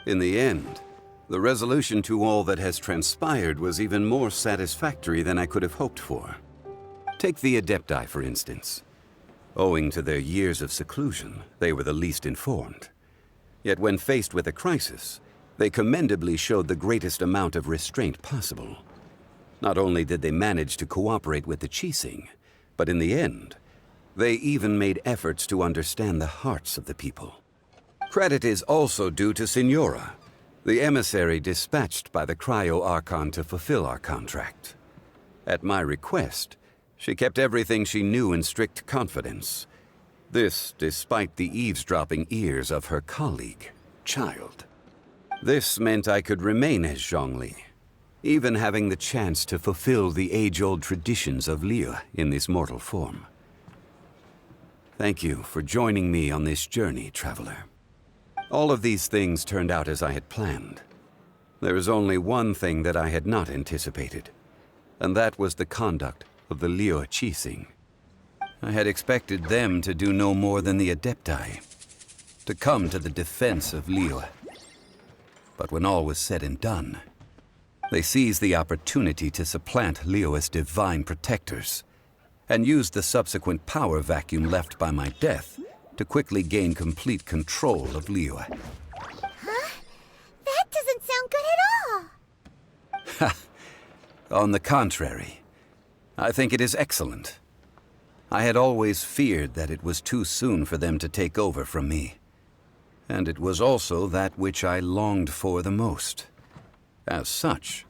In the end, the resolution to all that has transpired was even more satisfactory than I could have hoped for. Take the Adepti, for instance. Owing to their years of seclusion, they were the least informed. Yet when faced with a crisis, they commendably showed the greatest amount of restraint possible. Not only did they manage to cooperate with the Qixing, but in the end, they even made efforts to understand the hearts of the people. Credit is also due to Signora, the emissary dispatched by the Cryo Archon to fulfill our contract. At my request, she kept everything she knew in strict confidence. This despite the eavesdropping ears of her colleague, Child. This meant I could remain as Zhongli, even having the chance to fulfill the age-old traditions of Liyue in this mortal form. Thank you for joining me on this journey, Traveler. All of these things turned out as I had planned. There is only one thing that I had not anticipated, and that was the conduct of the Liyue Qixing. I had expected them to do no more than the Adepti, to come to the defense of Liyue. But when all was said and done, they seized the opportunity to supplant Liyue as divine protectors, and used the subsequent power vacuum left by my death to quickly gain complete control of Liyue. Huh? That doesn't sound good at all. On the contrary, I think it is excellent. I had always feared that it was too soon for them to take over from me. And it was also that which I longed for the most. As such,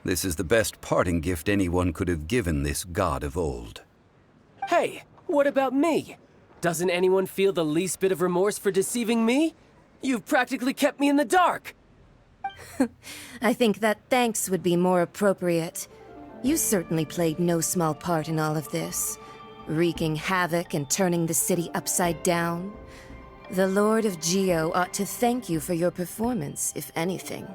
this is the best parting gift anyone could have given this god of old. Hey, what about me? Doesn't anyone feel the least bit of remorse for deceiving me? You've practically kept me in the dark! I think that thanks would be more appropriate. You certainly played no small part in all of this, wreaking havoc and turning the city upside down. The Lord of Geo ought to thank you for your performance, if anything.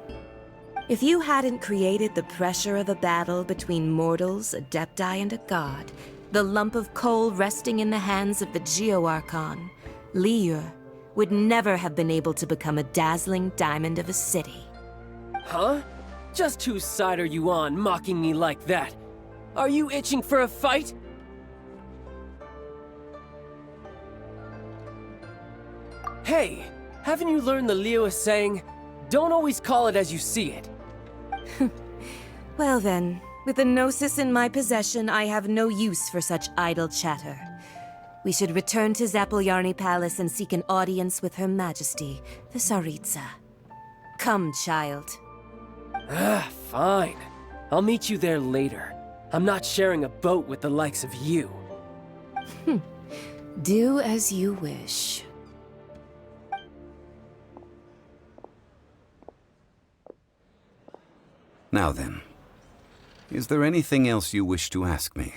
If you hadn't created the pressure of a battle between mortals, Adepti, and a god, the lump of coal resting in the hands of the Geo Archon, Liyue, would never have been able to become a dazzling diamond of a city. Huh? Just whose side are you on, mocking me like that? Are you itching for a fight? Hey, haven't you learned the Liyue saying, don't always call it as you see it? Well then, with the Gnosis in my possession, I have no use for such idle chatter. We should return to Zapolyarny Palace and seek an audience with Her Majesty, the Tsaritsa. Come, child. Fine. I'll meet you there later. I'm not sharing a boat with the likes of you. Do as you wish. Now then, is there anything else you wish to ask me?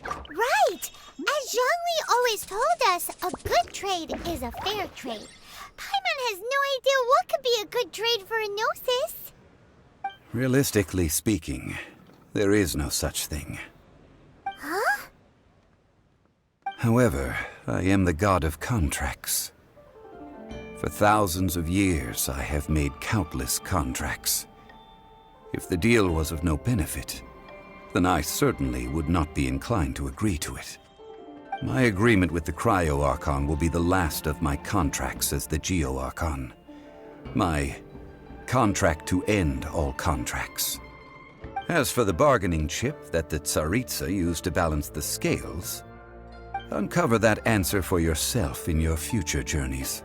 Right! As Zhongli always told us, a good trade is a fair trade. Paimon has no idea what could be a good trade for a Gnosis. Realistically speaking, there is no such thing. Huh? However, I am the god of contracts. For thousands of years, I have made countless contracts. If the deal was of no benefit, then I certainly would not be inclined to agree to it. My agreement with the Cryo Archon will be the last of my contracts as the Geo Archon. My contract to end all contracts. As for the bargaining chip that the Tsaritsa used to balance the scales, uncover that answer for yourself in your future journeys.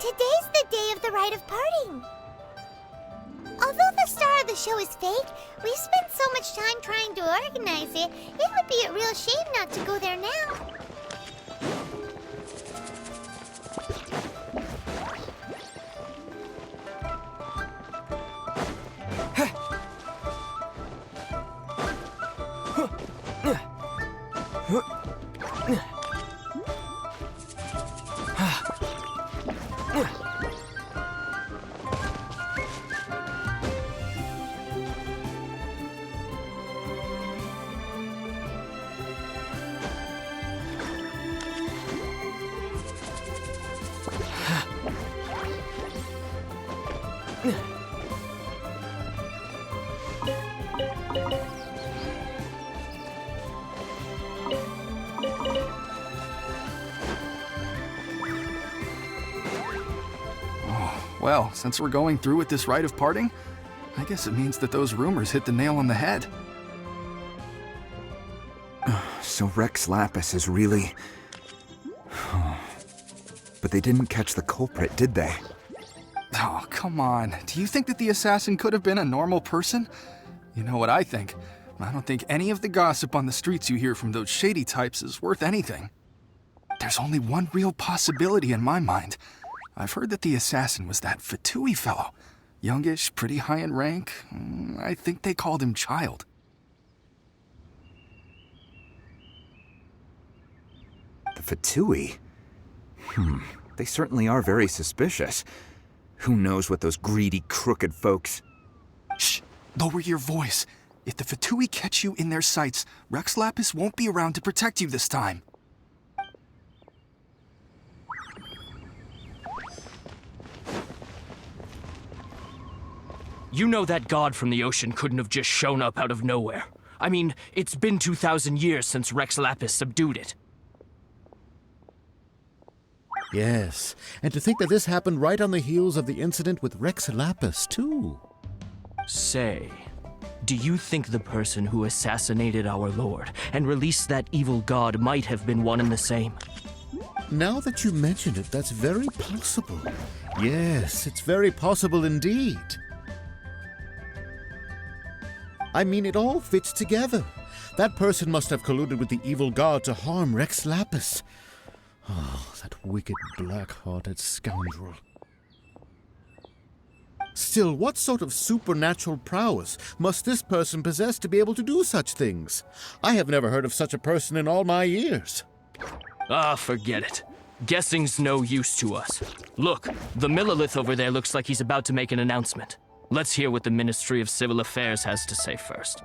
Today's the day of the rite of parting. Although the star of the show is fake, we spent so much time trying to organize it, it would be a real shame not to go there now. Well, since we're going through with this rite of parting, I guess it means that those rumors hit the nail on the head. So Rex Lapis is really... But they didn't catch the culprit, did they? Oh, come on. Do you think that the assassin could have been a normal person? You know what I think. I don't think any of the gossip on the streets you hear from those shady types is worth anything. There's only one real possibility in my mind. I've heard that the assassin was that Fatui fellow. Youngish, pretty high in rank. I think they called him Child. The Fatui? They certainly are very suspicious. Who knows what those greedy, crooked folks... Shh! Lower your voice. If the Fatui catch you in their sights, Rex Lapis won't be around to protect you this time. You know that god from the ocean couldn't have just shown up out of nowhere. I mean, it's been 2,000 years since Rex Lapis subdued it. Yes, and to think that this happened right on the heels of the incident with Rex Lapis, too. Say, do you think the person who assassinated our lord and released that evil god might have been one and the same? Now that you mention it, that's very possible. Yes, it's very possible indeed. I mean, it all fits together. That person must have colluded with the evil god to harm Rex Lapis. Oh, that wicked, black-hearted scoundrel. Still, what sort of supernatural prowess must this person possess to be able to do such things? I have never heard of such a person in all my years. Ah, forget it. Guessing's no use to us. Look, the Millilith over there looks like he's about to make an announcement. Let's hear what the Ministry of Civil Affairs has to say first.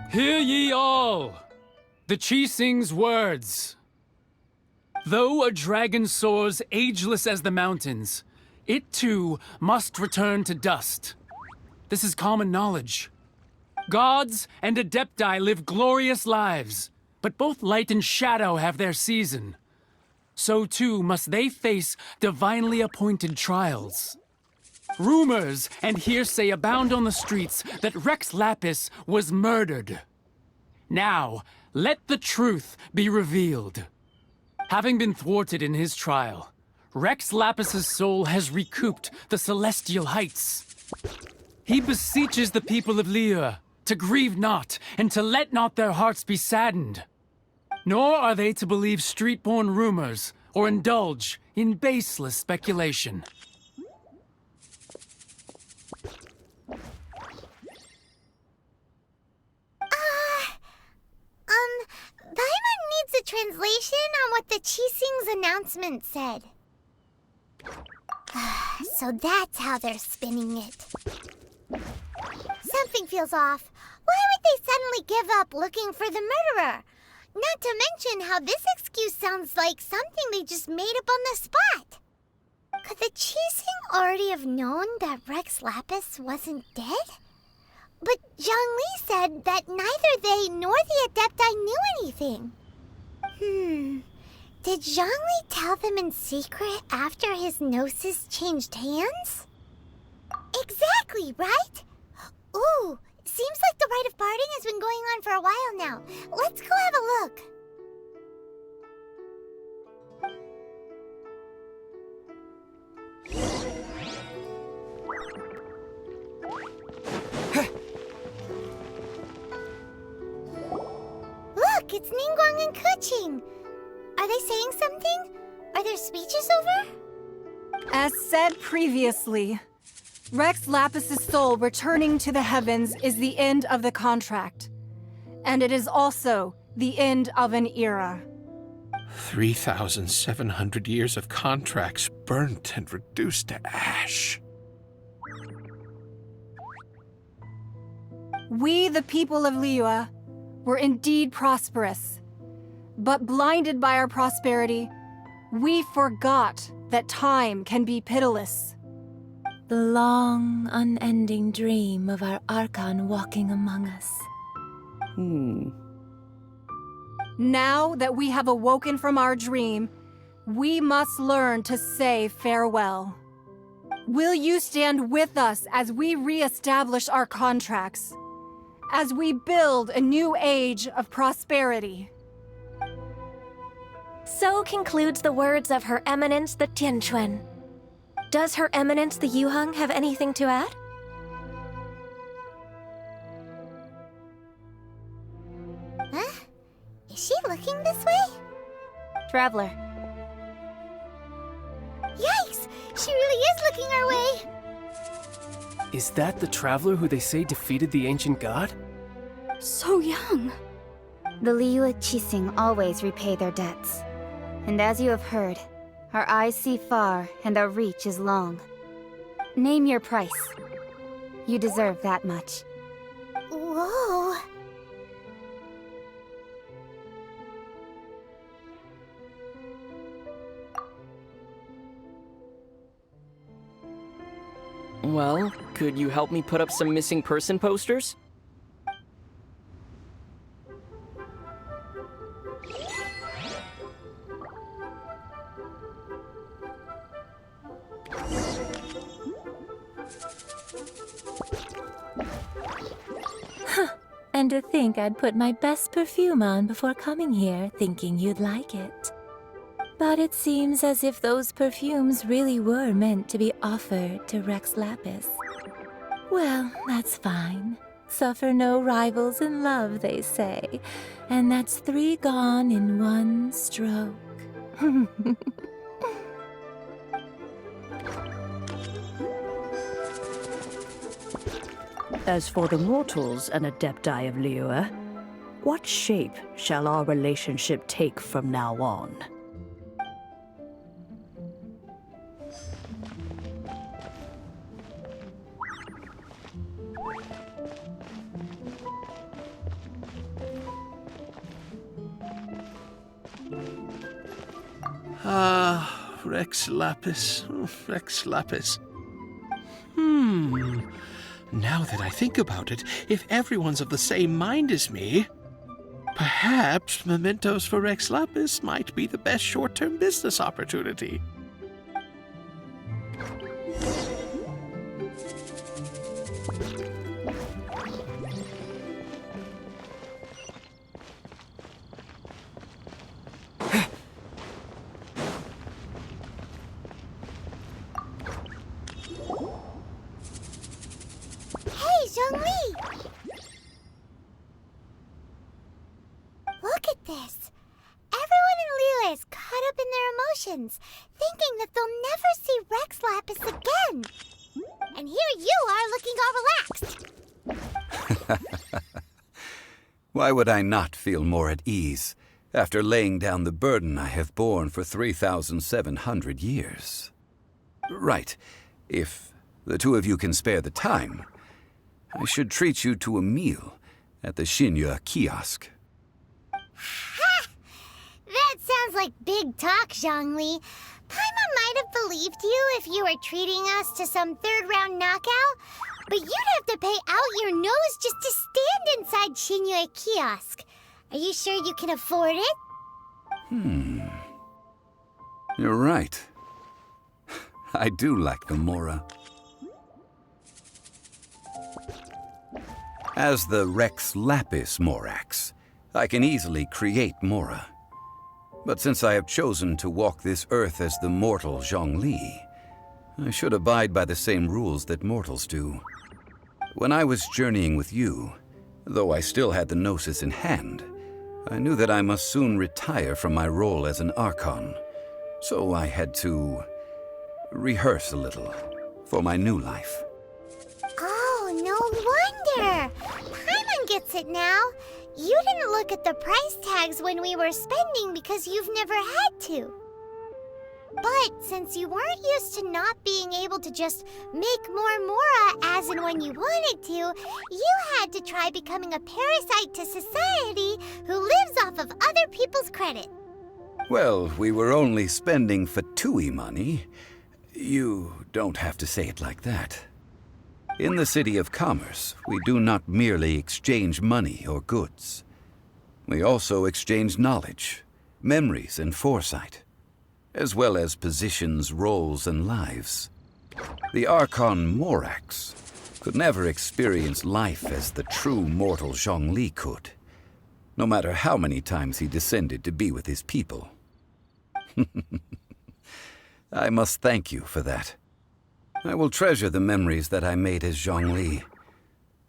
Hear ye all! The Qixing's words. Though a dragon soars ageless as the mountains, it too must return to dust. This is common knowledge. Gods and Adepti live glorious lives, but both light and shadow have their season. So too must they face divinely appointed trials. Rumors and hearsay abound on the streets that Rex Lapis was murdered. Now, let the truth be revealed. Having been thwarted in his trial, Rex Lapis's soul has recouped the celestial heights. He beseeches the people of Liyue to grieve not, and to let not their hearts be saddened. Nor are they to believe street-born rumors, or indulge in baseless speculation. Paimon needs a translation on what the Qixing's announcement said. So that's how they're spinning it. Something feels off. Why would they suddenly give up looking for the murderer? Not to mention how this excuse sounds like something they just made up on the spot. Could the Qixing already have known that Rex Lapis wasn't dead? But Zhongli said that neither they nor the Adepti knew anything. Did Zhongli tell them in secret after his gnosis changed hands? Exactly, right? Ooh, seems like the rite of parting has been going on for a while now. Let's go have a look. Look, it's Ningguang and Keqing. Are they saying something? Are their speeches over? As said previously, Rex Lapis's soul returning to the heavens is the end of the contract. And it is also the end of an era. 3,700 years of contracts burnt and reduced to ash. We, the people of Liyue, were indeed prosperous. But blinded by our prosperity, we forgot that time can be pitiless. The long, unending dream of our Archon walking among us. Now that we have awoken from our dream, we must learn to say farewell. Will you stand with us as we re-establish our contracts? As we build a new age of prosperity? So concludes the words of Her Eminence the Tianquan. Does Her Eminence the Yuheng have anything to add? Huh? Is she looking this way? Traveler. Yikes! She really is looking our way! Is that the traveler who they say defeated the ancient god? So young. The Liyue Qixing always repay their debts. And as you have heard, our eyes see far and our reach is long. Name your price. You deserve that much. Whoa! Well, could you help me put up some missing person posters? And to think I'd put my best perfume on before coming here, thinking you'd like it. But it seems as if those perfumes really were meant to be offered to Rex Lapis. Well, that's fine. Suffer no rivals in love, they say. And that's 3 gone in 1 stroke. As for the mortals and Adepti of Liyue, what shape shall our relationship take from now on? Rex Lapis. Rex Lapis. Now that I think about it, if everyone's of the same mind as me, perhaps mementos for Rex Lapis might be the best short-term business opportunity. Hey, Zhongli! Look at this. Everyone in Liyue is caught up in their emotions, thinking that they'll never see Rex Lapis again. And here you are looking all relaxed. Why would I not feel more at ease after laying down the burden I have borne for 3,700 years? Right. If the two of you can spare the time, I should treat you to a meal at the Xinyue kiosk. Ha! That sounds like big talk, Zhongli. Paimon might have believed you if you were treating us to some third-round knockout, but you'd have to pay out your nose just to stand inside Xinyue kiosk. Are you sure you can afford it? You're right. I do lack the Mora. As the Rex Lapis Morax, I can easily create Mora. But since I have chosen to walk this earth as the mortal Zhongli, I should abide by the same rules that mortals do. When I was journeying with you, though I still had the Gnosis in hand, I knew that I must soon retire from my role as an Archon, so I had to rehearse a little for my new life. Oh, no wonder! Paimon gets it now. You didn't look at the price tags when we were spending because you've never had to. But since you weren't used to not being able to just make more Mora as and when you wanted to, you had to try becoming a parasite to society who lives off of other people's credit. Well, we were only spending Fatui money. You don't have to say it like that. In the City of Commerce, we do not merely exchange money or goods. We also exchange knowledge, memories, and foresight, as well as positions, roles, and lives. The Archon Morax could never experience life as the true mortal Zhongli could, no matter how many times he descended to be with his people. I must thank you for that. I will treasure the memories that I made as Zhongli,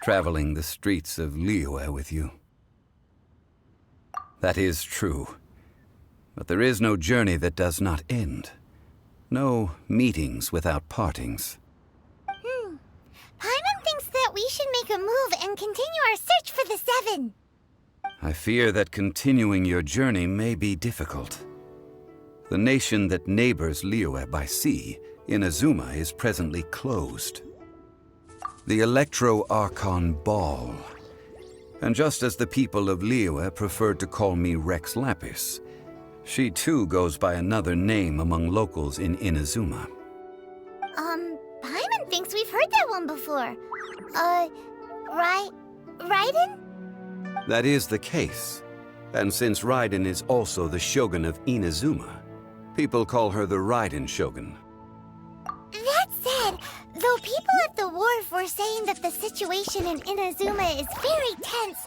traveling the streets of Liyue with you. That is true. But there is no journey that does not end. No meetings without partings. Paimon thinks that we should make a move and continue our search for the Seven. I fear that continuing your journey may be difficult. The nation that neighbors Liyue by sea, Inazuma, is presently closed. The Electro-Archon Ball. And just as the people of Liyue preferred to call me Rex Lapis, she too goes by another name among locals in Inazuma. Paimon thinks we've heard that one before. Raiden? That is the case. And since Raiden is also the Shogun of Inazuma, people call her the Raiden Shogun. That said, though people at the wharf were saying that the situation in Inazuma is very tense,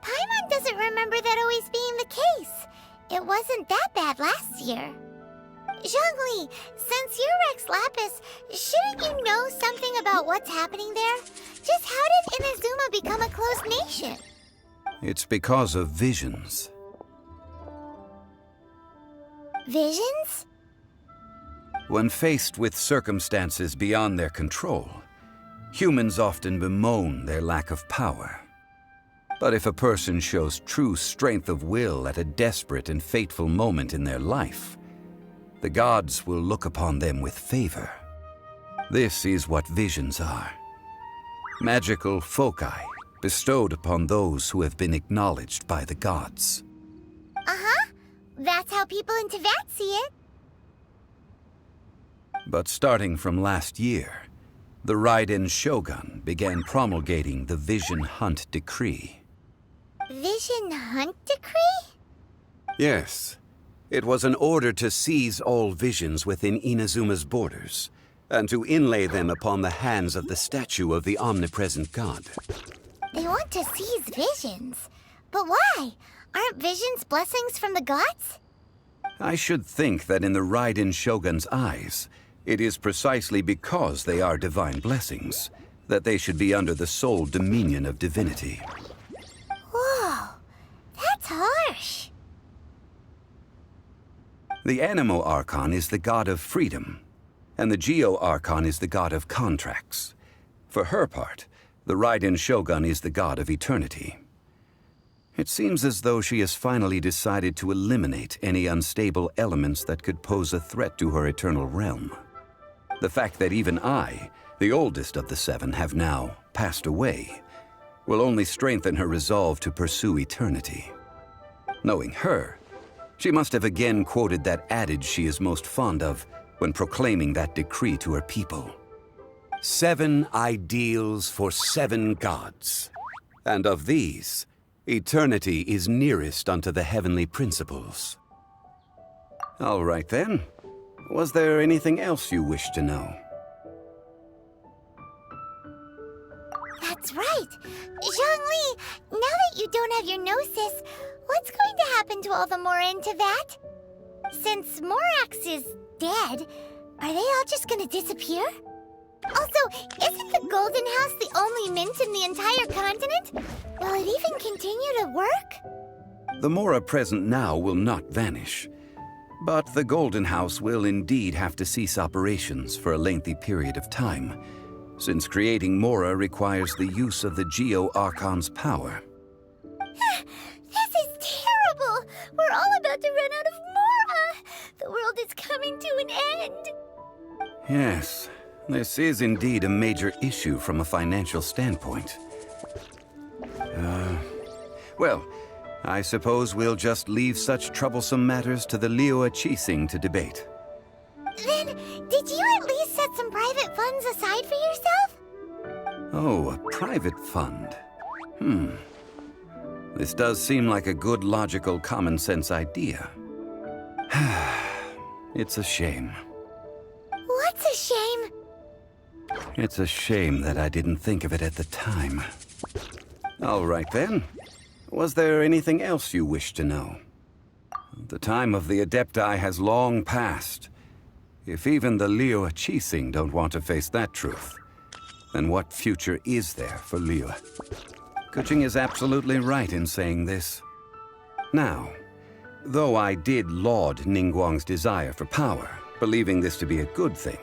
Paimon doesn't remember that always being the case. It wasn't that bad last year. Zhongli, since you're Rex Lapis, shouldn't you know something about what's happening there? Just how did Inazuma become a closed nation? It's because of visions. Visions? When faced with circumstances beyond their control, humans often bemoan their lack of power. But if a person shows true strength of will at a desperate and fateful moment in their life, the gods will look upon them with favor. This is what visions are. Magical foci bestowed upon those who have been acknowledged by the gods. Uh-huh. That's how people in Teyvat see it. But starting from last year, the Raiden Shogun began promulgating the Vision Hunt Decree. Vision Hunt Decree? Yes. It was an order to seize all visions within Inazuma's borders, and to inlay them upon the hands of the statue of the omnipresent god. They want to seize visions. But why? Aren't visions blessings from the gods? I should think that in the Raiden Shogun's eyes, it is precisely because they are divine blessings that they should be under the sole dominion of divinity. Whoa, that's harsh. The Animo Archon is the god of freedom, and the Geo Archon is the god of contracts. For her part, the Raiden Shogun is the god of eternity. It seems as though she has finally decided to eliminate any unstable elements that could pose a threat to her eternal realm. The fact that even I, the oldest of the seven, have now passed away, will only strengthen her resolve to pursue eternity. Knowing her, she must have again quoted that adage she is most fond of when proclaiming that decree to her people. 7 ideals for 7 gods, and of these, eternity is nearest unto the heavenly principles. All right then. Was there anything else you wished to know? That's right. Zhongli, now that you don't have your gnosis, what's going to happen to all the Mora in Teyvat? Since Morax is dead, are they all just gonna disappear? Also, isn't the Golden House the only mint in the entire continent? Will it even continue to work? The Mora present now will not vanish. But the Golden House will indeed have to cease operations for a lengthy period of time, since creating Mora requires the use of the Geo-Archon's power. This is terrible! We're all about to run out of Mora! The world is coming to an end! Yes, this is indeed a major issue from a financial standpoint. Well, I suppose we'll just leave such troublesome matters to the Liyue Qixing to debate. Then, did you at least set some private funds aside for yourself? Oh, a private fund. This does seem like a good, logical, common-sense idea. It's a shame. What's a shame? It's a shame that I didn't think of it at the time. All right, then. Was there anything else you wish to know? The time of the Adepti has long passed. If even the Liyue Qixing don't want to face that truth, then what future is there for Liyue? Keqing is absolutely right in saying this. Now, though I did laud Ningguang's desire for power, believing this to be a good thing,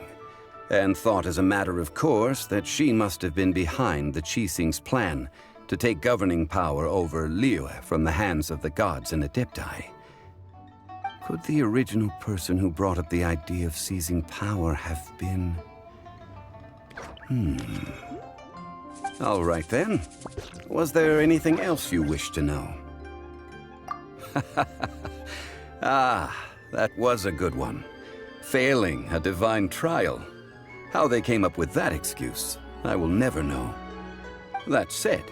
and thought as a matter of course that she must have been behind the Qixing's plan to take governing power over Liyue from the hands of the gods and Adepti. Could the original person who brought up the idea of seizing power have been... All right then. Was there anything else you wish to know? That was a good one. Failing a divine trial. How they came up with that excuse, I will never know. That said,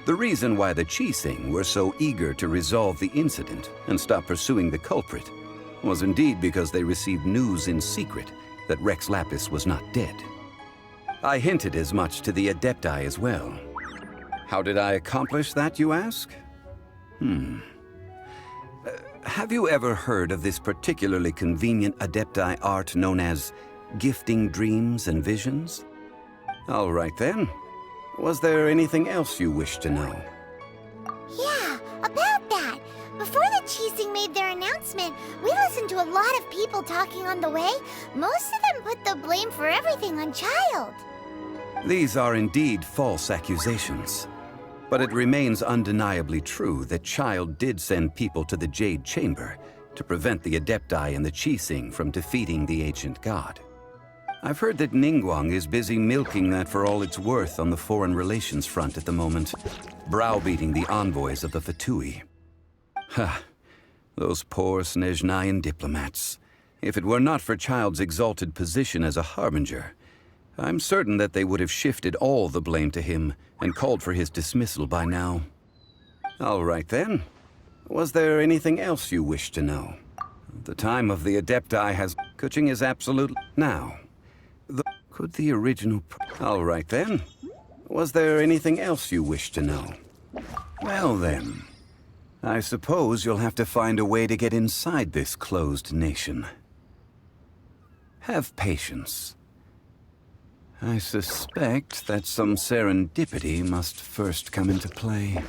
the reason why the Qixing were so eager to resolve the incident and stop pursuing the culprit was indeed because they received news in secret that Rex Lapis was not dead. I hinted as much to the Adepti as well. How did I accomplish that, you ask? Have you ever heard of this particularly convenient Adepti art known as gifting dreams and visions? All right then. Was there anything else you wish to know? Yeah, about that. Before the Qixing made their announcement, we listened to a lot of people talking on the way. Most of them put the blame for everything on Child. These are indeed false accusations. But it remains undeniably true that Child did send people to the Jade Chamber to prevent the Adepti and the Qixing from defeating the ancient god. I've heard that Ningguang is busy milking that for all it's worth on the foreign relations front at the moment, browbeating the envoys of the Fatui. Those poor Snezhnayan diplomats. If it were not for Child's exalted position as a harbinger, I'm certain that they would have shifted all the blame to him and called for his dismissal by now. All right then. Was there anything else you wish to know? The time of the Adepti has... Keqing is absolute... Now... Could the original... All right then. Was there anything else you wish to know? Well then, I suppose you'll have to find a way to get inside this closed nation. Have patience. I suspect that some serendipity must first come into play.